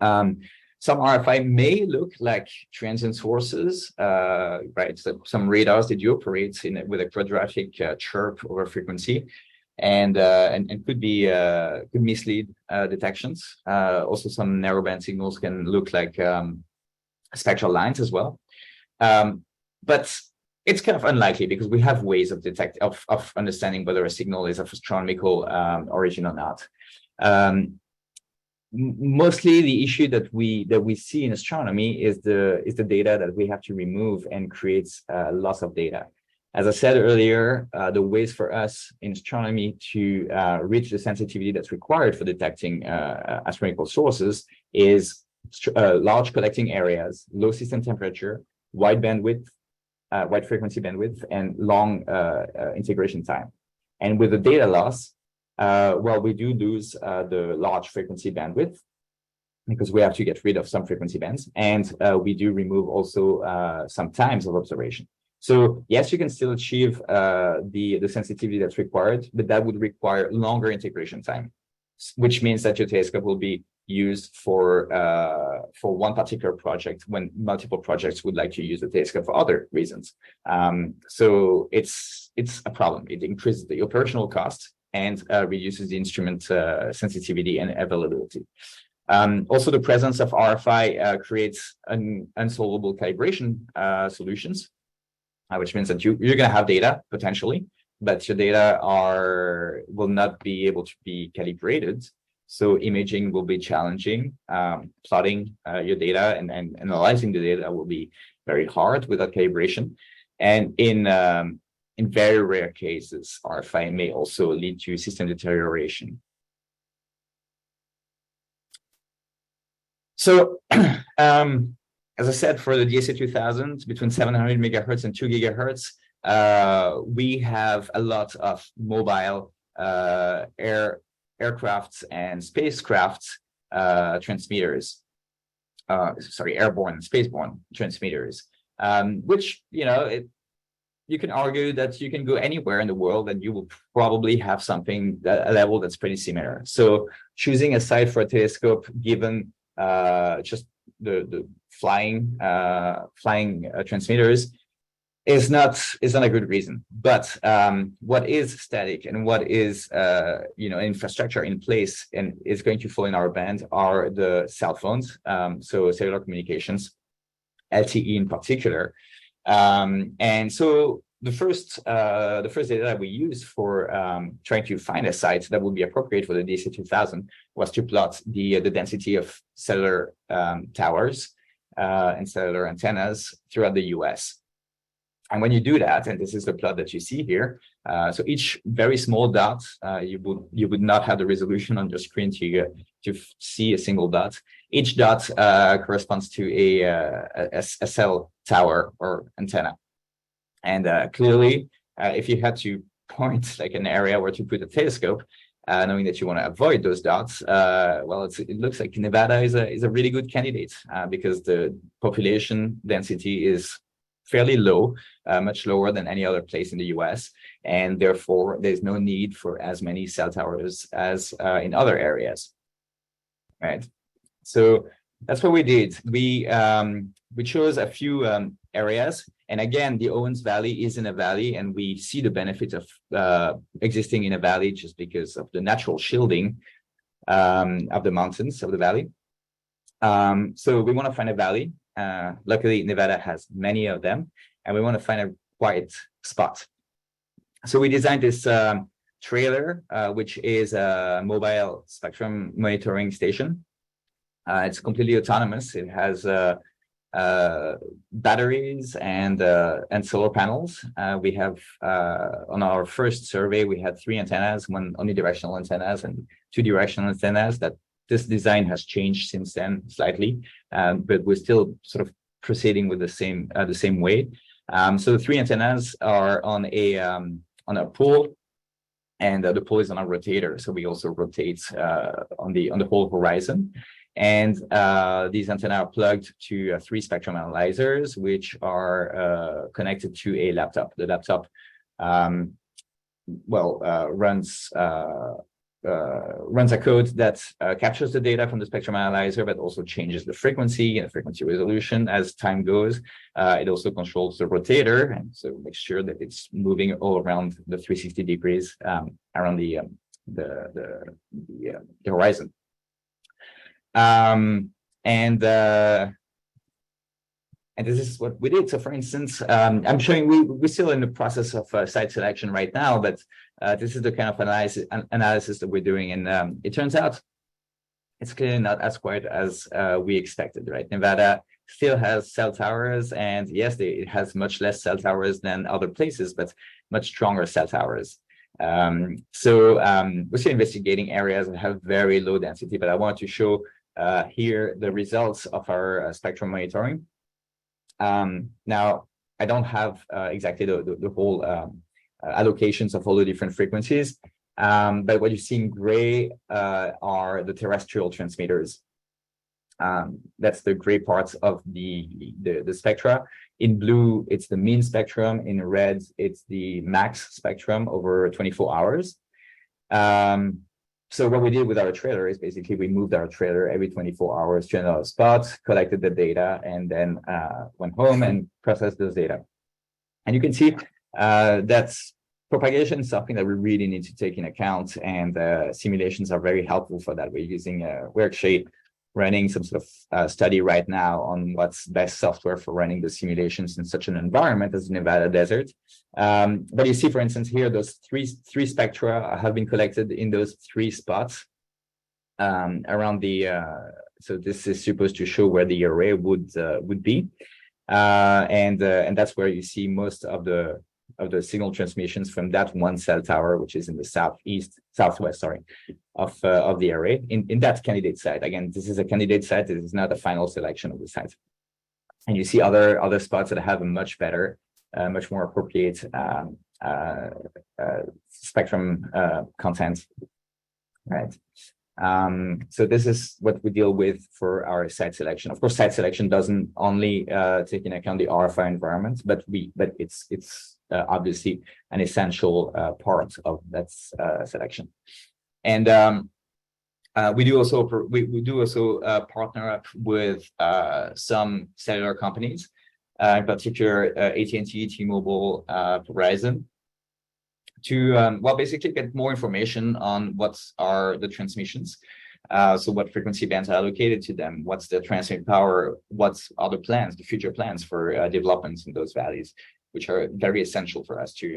Some RFI may look like transient sources, right? So some radars that do operate with a quadratic chirp over frequency, and could mislead detections. Also, some narrowband signals can look like spectral lines as well. But it's kind of unlikely because we have ways of understanding whether a signal is of astronomical origin or not. Mostly the issue that we see in astronomy is the data that we have to remove and creates loss of data. As I said earlier, the ways for us in astronomy to reach the sensitivity that's required for detecting astronomical sources is large collecting areas, low system temperature, wide bandwidth, wide frequency bandwidth, and long integration time. And with the data loss, well, we do lose the large frequency bandwidth because we have to get rid of some frequency bands, and we do remove also some times of observation. So yes, you can still achieve the sensitivity that's required, but that would require longer integration time, which means that your telescope will be used for one particular project when multiple projects would like to use the telescope for other reasons. So it's a problem. It increases the operational cost and reduces the instrument sensitivity and availability. Also, the presence of RFI creates unsolvable calibration solutions, which means that you're going to have data potentially, but your data will not be able to be calibrated. So imaging will be challenging. Plotting your data and analyzing the data will be very hard without calibration. And in very rare cases, RFI may also lead to system deterioration. So, as I said, for the DSA 2000, between 700 megahertz and 2 gigahertz, we have a lot of mobile aircrafts and spacecraft transmitters. Airborne and spaceborne transmitters, which, you can argue that you can go anywhere in the world and you will probably have something a level that's pretty similar. So choosing a site for a telescope, given just the flying transmitters, is not a good reason. But what is static and what is infrastructure in place and is going to fall in our band are the cell phones, so cellular communications, LTE in particular. And so the first data that we used for trying to find a site that would be appropriate for the DSA 2000 was to plot the density of cellular towers and cellular antennas throughout the US. And when you do that, and this is the plot that you see here, so each very small dot, you would not have the resolution on your screen to see a single dot. Each dot corresponds to a cell tower or antenna. And clearly, if you had to point like an area where to put a telescope, knowing that you want to avoid those dots, well, it looks like Nevada is a really good candidate because the population density is fairly low, much lower than any other place in the US, and therefore there's no need for as many cell towers as in other areas, right? So that's what we did. We chose a few areas, and again, the Owens Valley is in a valley, and we see the benefit of existing in a valley just because of the natural shielding of the mountains of the valley. So we want to find a valley. Luckily, Nevada has many of them, and we want to find a quiet spot. So we designed this trailer, which is a mobile spectrum monitoring station. It's completely autonomous. It has batteries and solar panels. We have on our first survey, we had 3 antennas, 1 omnidirectional antennas and 2 directional antennas. That this design has changed since then slightly, but we're still sort of proceeding with the same way. So the 3 antennas are on a pole, and the pole is on a rotator. So we also rotate on the whole horizon. And these antennas are plugged to 3 spectrum analyzers, which are connected to a laptop. The laptop, runs a code that captures the data from the spectrum analyzer, but also changes the frequency and the frequency resolution as time goes. It also controls the rotator, and so makes sure that it's moving all around the 360 degrees around the horizon. And this is what we did. So, for instance, I'm showing we're still in the process of site selection right now, but this is the kind of analysis that we're doing. And it turns out it's clearly not as quiet as we expected, right? Nevada still has cell towers, and yes, it has much less cell towers than other places, but much stronger cell towers. We're still investigating areas that have very low density, but I want to show here the results of our spectrum monitoring. Now, I don't have exactly the whole allocations of all the different frequencies, but what you see in gray are the terrestrial transmitters. That's the gray parts of the spectra. In blue, it's the mean spectrum. In red, it's the max spectrum over 24 hours. So what we did with our trailer is basically we moved our trailer every 24 hours to another spot, collected the data, and then went home and processed those data. And you can see that's propagation is something that we really need to take in account, and simulations are very helpful for that. We're using we're actually running some sort of study right now on what's best software for running the simulations in such an environment as the Nevada desert. But you see, for instance, here, those three spectra have been collected in those three spots around the, so this is supposed to show where the array would be. And that's where you see most of the signal transmissions from that one cell tower, which is in the southwest, sorry, of the array in that candidate site. Again, this is a candidate site. This is not a final selection of the site. And you see other spots that have a much better, much more appropriate spectrum content, right? So this is what we deal with for our site selection. Of course, site selection doesn't only take into account the RFI environment, but it's obviously an essential part of that selection. And we do also partner up with some cellular companies, in particular AT&T, T-Mobile, Verizon, to basically get more information on what are the transmissions. So what frequency bands are allocated to them, what's the transmit power, what's other plans, the future plans for developments in those valleys, which are very essential for us to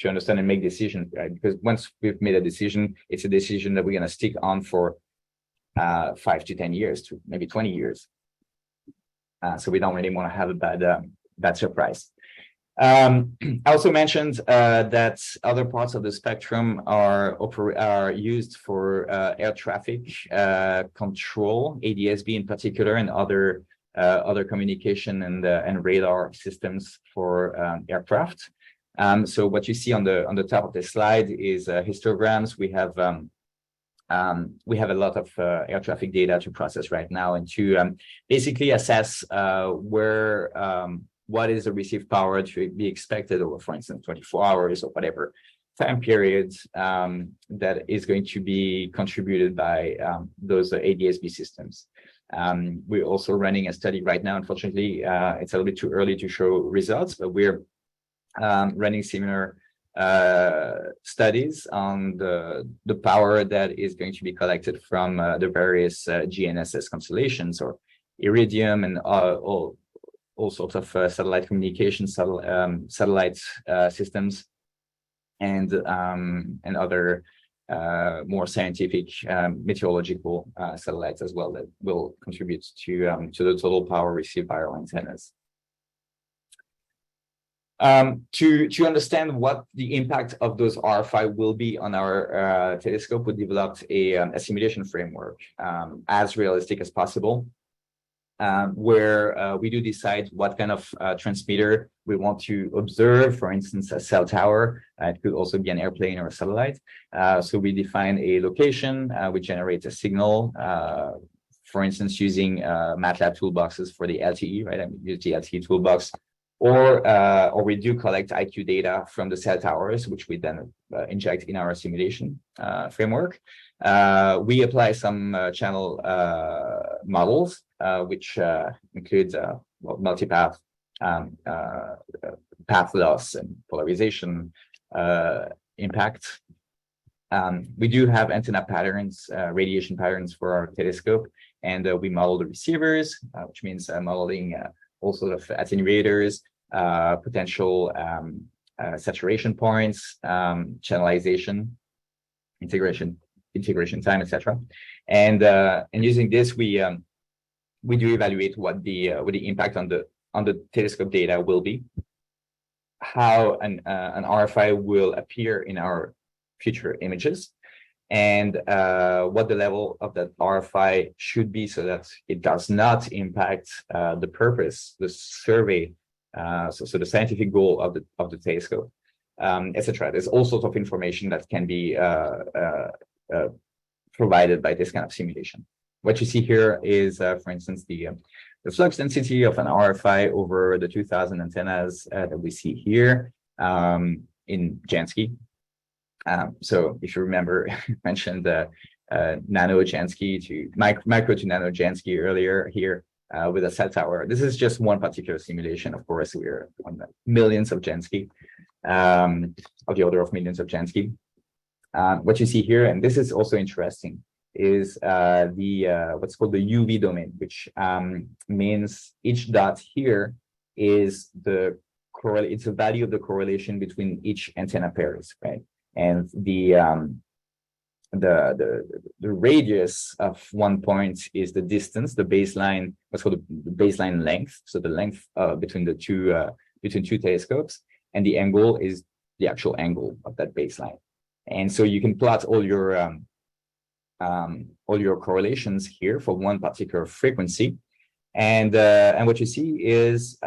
understand and make decisions, right? Because once we've made a decision, it's a decision that we're going to stick on for 5 to 10 years, to maybe 20 years. So we don't really want to have a bad surprise. I also mentioned that other parts of the spectrum are used for air traffic control, ADS-B in particular, and other communication and radar systems for aircraft. So what you see on the top of the slide is histograms. We have a lot of air traffic data to process right now, and to basically assess what is the received power to be expected over, for instance, 24 hours or whatever time periods that is going to be contributed by those ADS-B systems. We're also running a study right now. Unfortunately, it's a little bit too early to show results, but we're running similar studies on the power that is going to be collected from the various GNSS constellations, or Iridium, and all sorts of satellite communication satellite systems, and other more scientific meteorological satellites as well, that will contribute to the total power received by our antennas. To understand what the impact of those RFI will be on our telescope, we developed a simulation framework as realistic as possible, where we do decide what kind of transmitter we want to observe. For instance, a cell tower. It could also be an airplane or a satellite. So we define a location. We generate a signal, for instance, using MATLAB toolboxes for the LTE, right? I mean, use the LTE toolbox. Or we do collect IQ data from the cell towers, which we then inject in our simulation framework. We apply some channel models, which include multipath, path loss, and polarization impact. We do have antenna patterns, radiation patterns for our telescope, and we model the receivers, which means modeling all sort of attenuators, potential saturation points, channelization, integration time, etc. And using this, we do evaluate what the impact on the telescope data will be, how an RFI will appear in our future images, and what the level of that RFI should be so that it does not impact the purpose, the survey, so the scientific goal of the telescope, etc. There's all sorts of information that can be provided by this kind of simulation. What you see here is, for instance, the flux density of an RFI over the 2,000 antennas that we see here in Jansky. So if you remember, I mentioned nano Jansky to micro to nano Jansky earlier here with a cell tower. This is just one particular simulation. Of course, we're on the millions of Jansky, of the order of millions of Jansky. What you see here, and this is also interesting, is what's called the UV domain, which means each dot here is it's a value of the correlation between each antenna pairs, right? And the radius of one point is the distance, the baseline, what's called the baseline length. So the length between two telescopes, and the angle is the actual angle of that baseline. And so you can plot all your correlations here for one particular frequency, and what you see is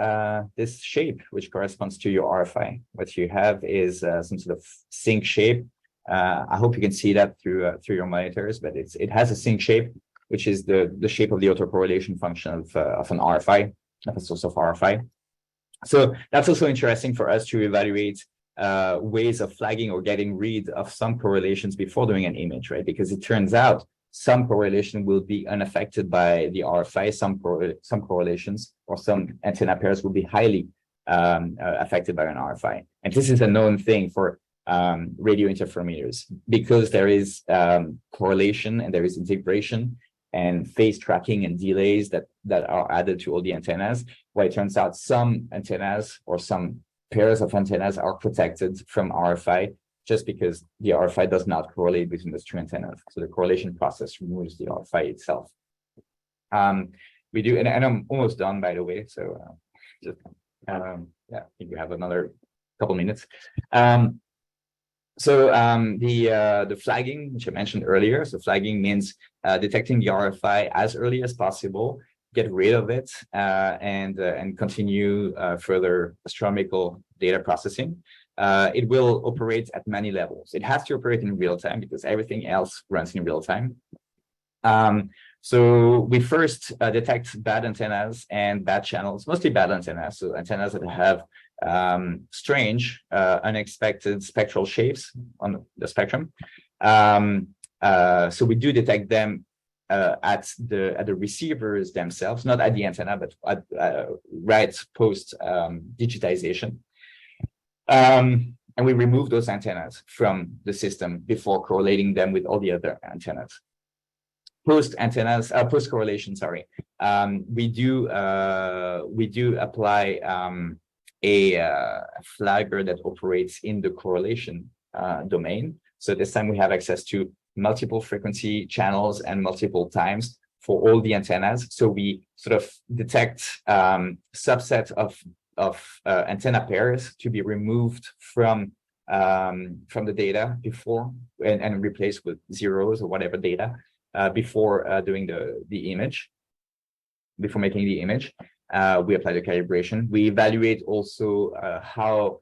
this shape, which corresponds to your RFI. What you have is some sort of sync shape. I hope you can see that through your monitors, but it has a sync shape, which is the shape of the autocorrelation function of an RFI, of a source of RFI. So that's also interesting for us to evaluate ways of flagging or getting rid of some correlations before doing an image, right? Because it turns out some correlation will be unaffected by the RFI, some correlations or some antenna pairs will be highly affected by an RFI. And this is a known thing for radio interferometers, because there is correlation and there is integration and phase tracking and delays that are added to all the antennas. Well, it turns out some antennas or some pairs of antennas are protected from RFI just because the RFI does not correlate between those two antennas. So the correlation process removes the RFI itself. We do, and I'm almost done, by the way. So yeah, I think we have another couple minutes. The flagging, which I mentioned earlier. So flagging means detecting the RFI as early as possible, get rid of it, and continue further astronomical data processing. It will operate at many levels. It has to operate in real time because everything else runs in real time. So we first detect bad antennas and bad channels, mostly bad antennas. So antennas that have strange, unexpected spectral shapes on the spectrum. So we do detect them at the receivers themselves, not at the antenna, but right post digitization. And we remove those antennas from the system before correlating them with all the other antennas. Post correlation, sorry. We do apply a flagger that operates in the correlation domain. So this time we have access to multiple frequency channels and multiple times for all the antennas. So we sort of detect subset of antenna pairs to be removed from the data before and replaced with zeros or whatever data before doing the image, before making the image. We apply the calibration. We evaluate also how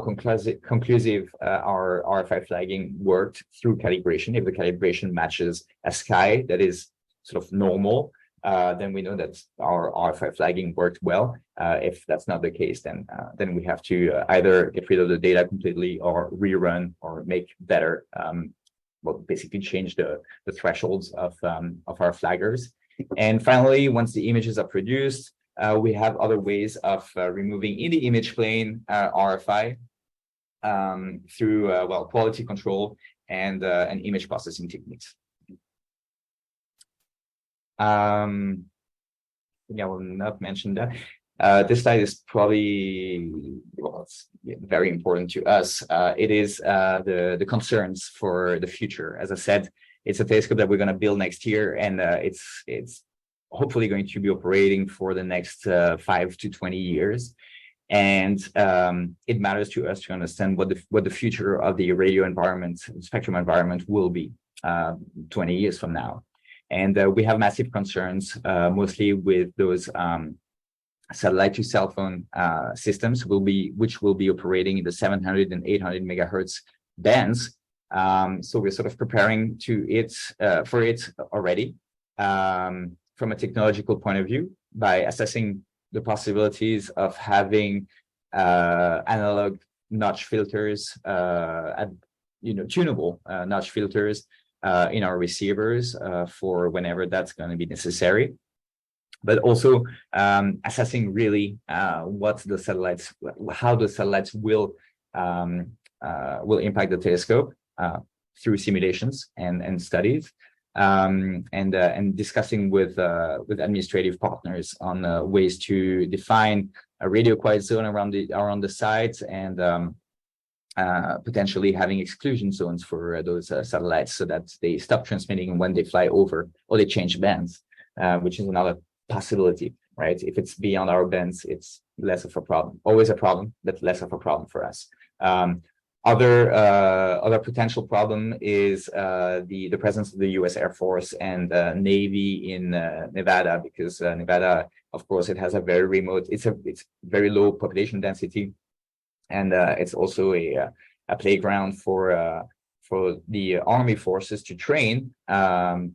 conclusive our RFI flagging worked through calibration. If the calibration matches a sky that is sort of normal, then we know that our RFI flagging worked well. If that's not the case, then we have to either get rid of the data completely or rerun or make better, well, basically change the thresholds of our flaggers. And finally, once the images are produced, we have other ways of removing in the image plane RFI through well, quality control and image processing techniques. Yeah, I will not mention that. This slide is probably, well, it's very important to us. It is the concerns for the future. As I said, it's a telescope that we're going to build next year, and it's hopefully going to be operating for the next 5 to 20 years. And it matters to us to understand what the future of the radio environment, spectrum environment, will be 20 years from now. And we have massive concerns, mostly with those satellite to cell phone systems, which will be operating in the 700 and 800 megahertz bands. So we're sort of preparing for it already from a technological point of view by assessing the possibilities of having analog notch filters, tunable notch filters in our receivers for whenever that's going to be necessary, but also assessing really how the satellites will impact the telescope through simulations and studies, and discussing with administrative partners on ways to define a radio quiet zone around the sites, and potentially having exclusion zones for those satellites so that they stop transmitting when they fly over or they change bands, which is another possibility, right? If it's beyond our bands, it's less of a problem. Always a problem, but less of a problem for us. Other potential problem is the presence of the U.S. Air Force and Navy in Nevada, because Nevada, of course, it has a very remote, it's very low population density, and it's also a playground for the Army forces to train,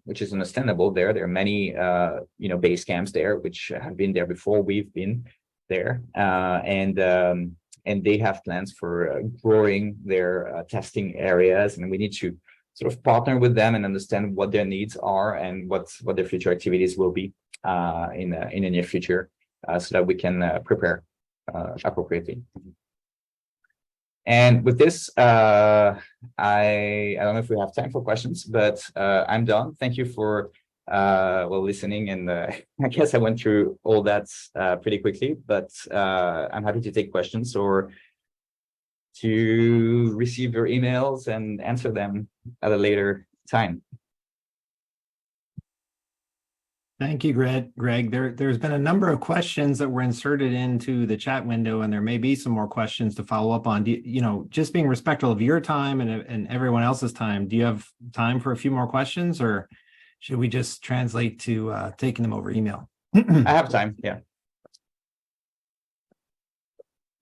which is understandable. There are many base camps there which have been there before we've been there, and they have plans for growing their testing areas, and we need to sort of partner with them and understand what their needs are and what their future activities will be in the near future, so that we can prepare appropriately. And with this, I don't know if we have time for questions, but I'm done. Thank you for listening, and I guess I went through all that pretty quickly, but I'm happy to take questions or to receive your emails and answer them at a later time. Thank you, Greg. There's been a number of questions that were inserted into the chat window, and there may be some more questions to follow up on. Just being respectful of your time and everyone else's time, do you have time for a few more questions, or should we just translate to taking them over email? I have time, yeah.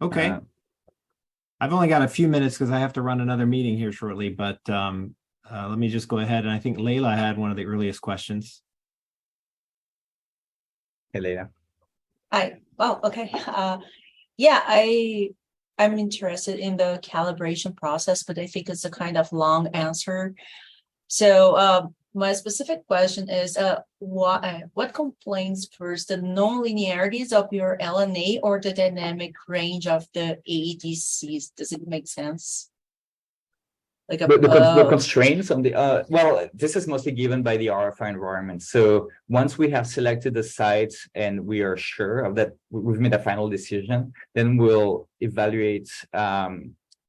Okay. I've only got a few minutes because I have to run another meeting here shortly, but let me just go ahead. And I think Layla had one of the earliest questions. Hey, Layla. Hi. Oh, okay. I'm interested in the calibration process, but I think it's a kind of long answer. So my specific question is, what complains first, the nonlinearities of your LNA or the dynamic range of the ADCs? Does it make sense? Like the constraints on the this is mostly given by the RFI environment. So once we have selected the site and we are sure of that, we've made a final decision, then we'll evaluate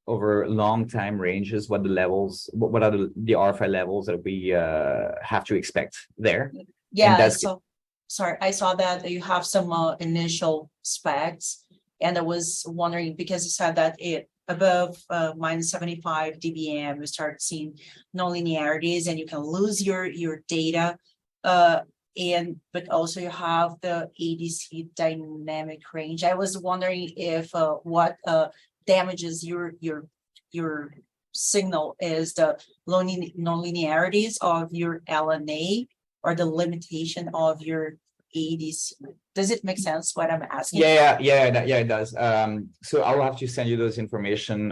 over long time ranges what are the RFI levels that we have to expect there. Yeah, I saw that you have some initial specs, and I was wondering, because you said that above minus 75 dBm, you start seeing nonlinearities and you can lose your data. But also you have the ADC dynamic range. I was wondering if what damages your signal is the nonlinearities of your LNA or the limitation of your ADC. Does it make sense what I'm asking? Yeah, it does. So I'll have to send you those information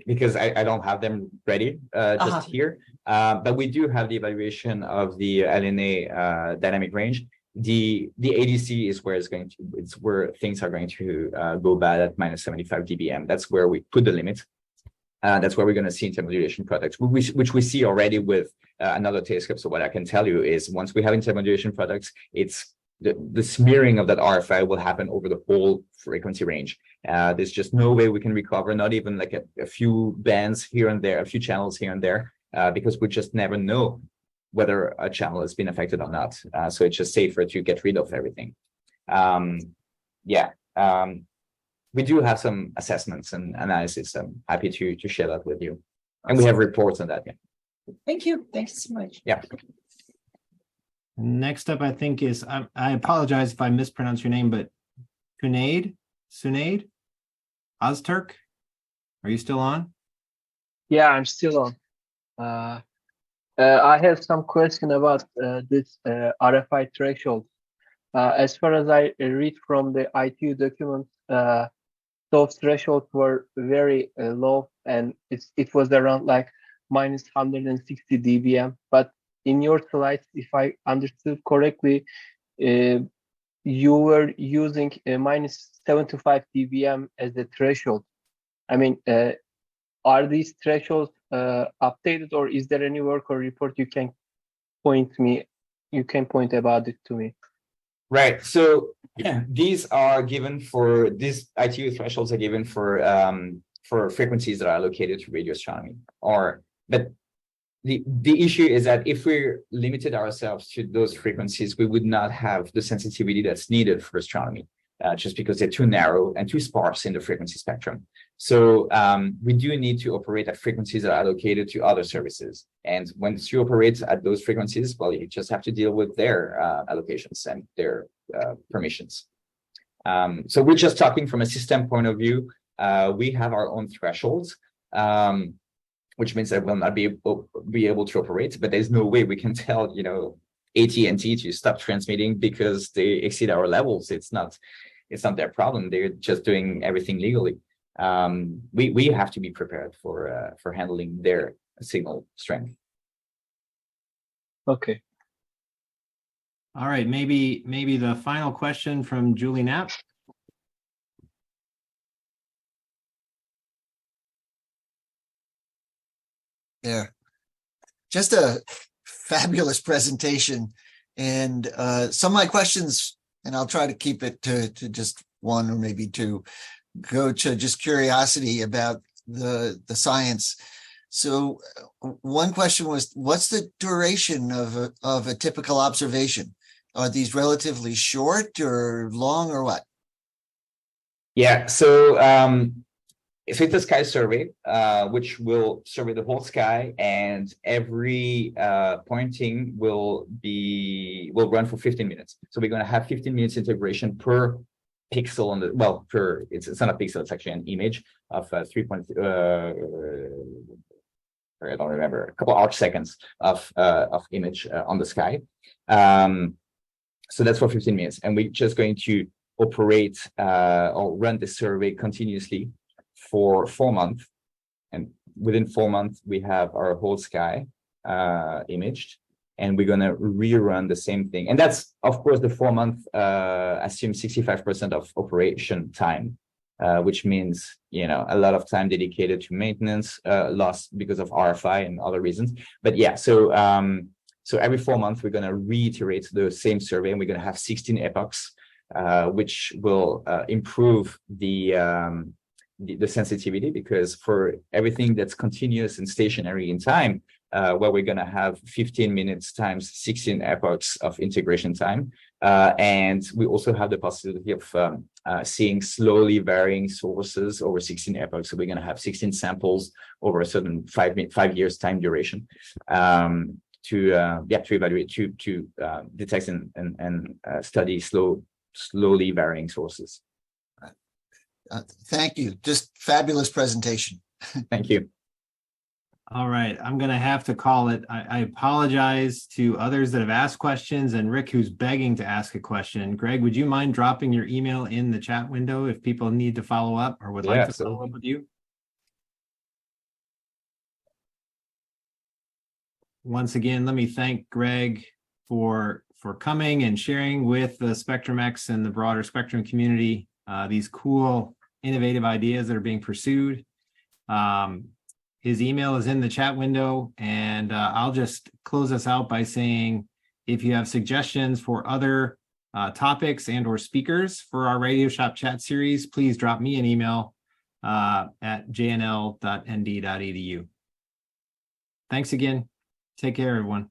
because I don't have them ready just here. But we do have the evaluation of the LNA dynamic range. The ADC is where it's where things are going to go bad at minus 75 dBm. That's where we put the limit. That's where we're going to see intermodulation products, which we see already with another telescope. So what I can tell you is once we have intermodulation products, it's the smearing of that RFI will happen over the whole frequency range. There's just no way we can recover, not even like a few bands here and there, a few channels here and there, because we just never know whether a channel has been affected or not. So it's just safer to get rid of everything. We do have some assessments and analysis. I'm happy to share that with you. And we have reports on that. Yeah. Thank you. Thank you so much. Yeah. Next up, I think is, I apologize if I mispronounce your name, but Sunaid Ozturk, are you still on? Yeah, I'm still on. I have some question about this RFI threshold. As far as I read from the ITU documents, those thresholds were very low, and it was around like minus 160 dBm. But in your slides, if I understood correctly, you were using a minus 75 dBm as the threshold. I mean, are these thresholds updated, or is there any work or report you can point about it to me? Right. So these are given for these ITU thresholds are given for frequencies that are allocated to radio astronomy. But the issue is that if we're limited ourselves to those frequencies, we would not have the sensitivity that's needed for astronomy, just because they're too narrow and too sparse in the frequency spectrum. So we do need to operate at frequencies that are allocated to other services. And once you operate at those frequencies, well, you just have to deal with their allocations and their permissions. So we're just talking from a system point of view. We have our own thresholds, which means that we'll not be able to operate, but there's no way we can tell, AT&T to stop transmitting because they exceed our levels. It's not their problem. They're just doing everything legally. We have to be prepared for handling their signal strength. Okay. All right, maybe the final question from Julie Knapp. Yeah, just a fabulous presentation, and some of my questions, and I'll try to keep it to just one or maybe two, go to just curiosity about the science. So one question was, what's the duration of a typical observation? Are these relatively short or long or what? Yeah, so it's a sky survey, which will survey the whole sky, and every pointing will run for 15 minutes. So we're going to have 15 minutes integration per pixel on the, it's not a pixel, it's actually an image of 3. I don't remember, a couple arc seconds of image on the sky. So that's for 15 minutes, and we're just going to operate or run the survey continuously for 4 months, and within 4 months we have our whole sky imaged, and we're going to rerun the same thing. And that's, of course, the 4 month assumes 65% of operation time, which means a lot of time dedicated to maintenance, lost because of RFI and other reasons. But yeah, so every 4 months we're going to reiterate the same survey, and we're going to have 16 epochs, which will improve the sensitivity, because for everything that's continuous and stationary in time, where we're going to have 15 minutes times 16 epochs of integration time. And we also have the possibility of seeing slowly varying sources over 16 epochs. So we're going to have 16 samples over a certain 5 years time duration to evaluate, to detect and study slowly varying sources. Thank you. Just fabulous presentation. Thank you. All right, I'm going to have to call it. I apologize to others that have asked questions, and Rick, who's begging to ask a question. Greg, would you mind dropping your email in the chat window if people need to follow up or would like to follow up with you? Once again, let me thank Greg for coming and sharing with the Spectrum X and the broader Spectrum community these cool, innovative ideas that are being pursued. His email is in the chat window, and I'll just close us out by saying, if you have suggestions for other topics and or speakers for our Radio Shop chat series, please drop me an email at jnl.nd.edu. Thanks again. Take care, everyone.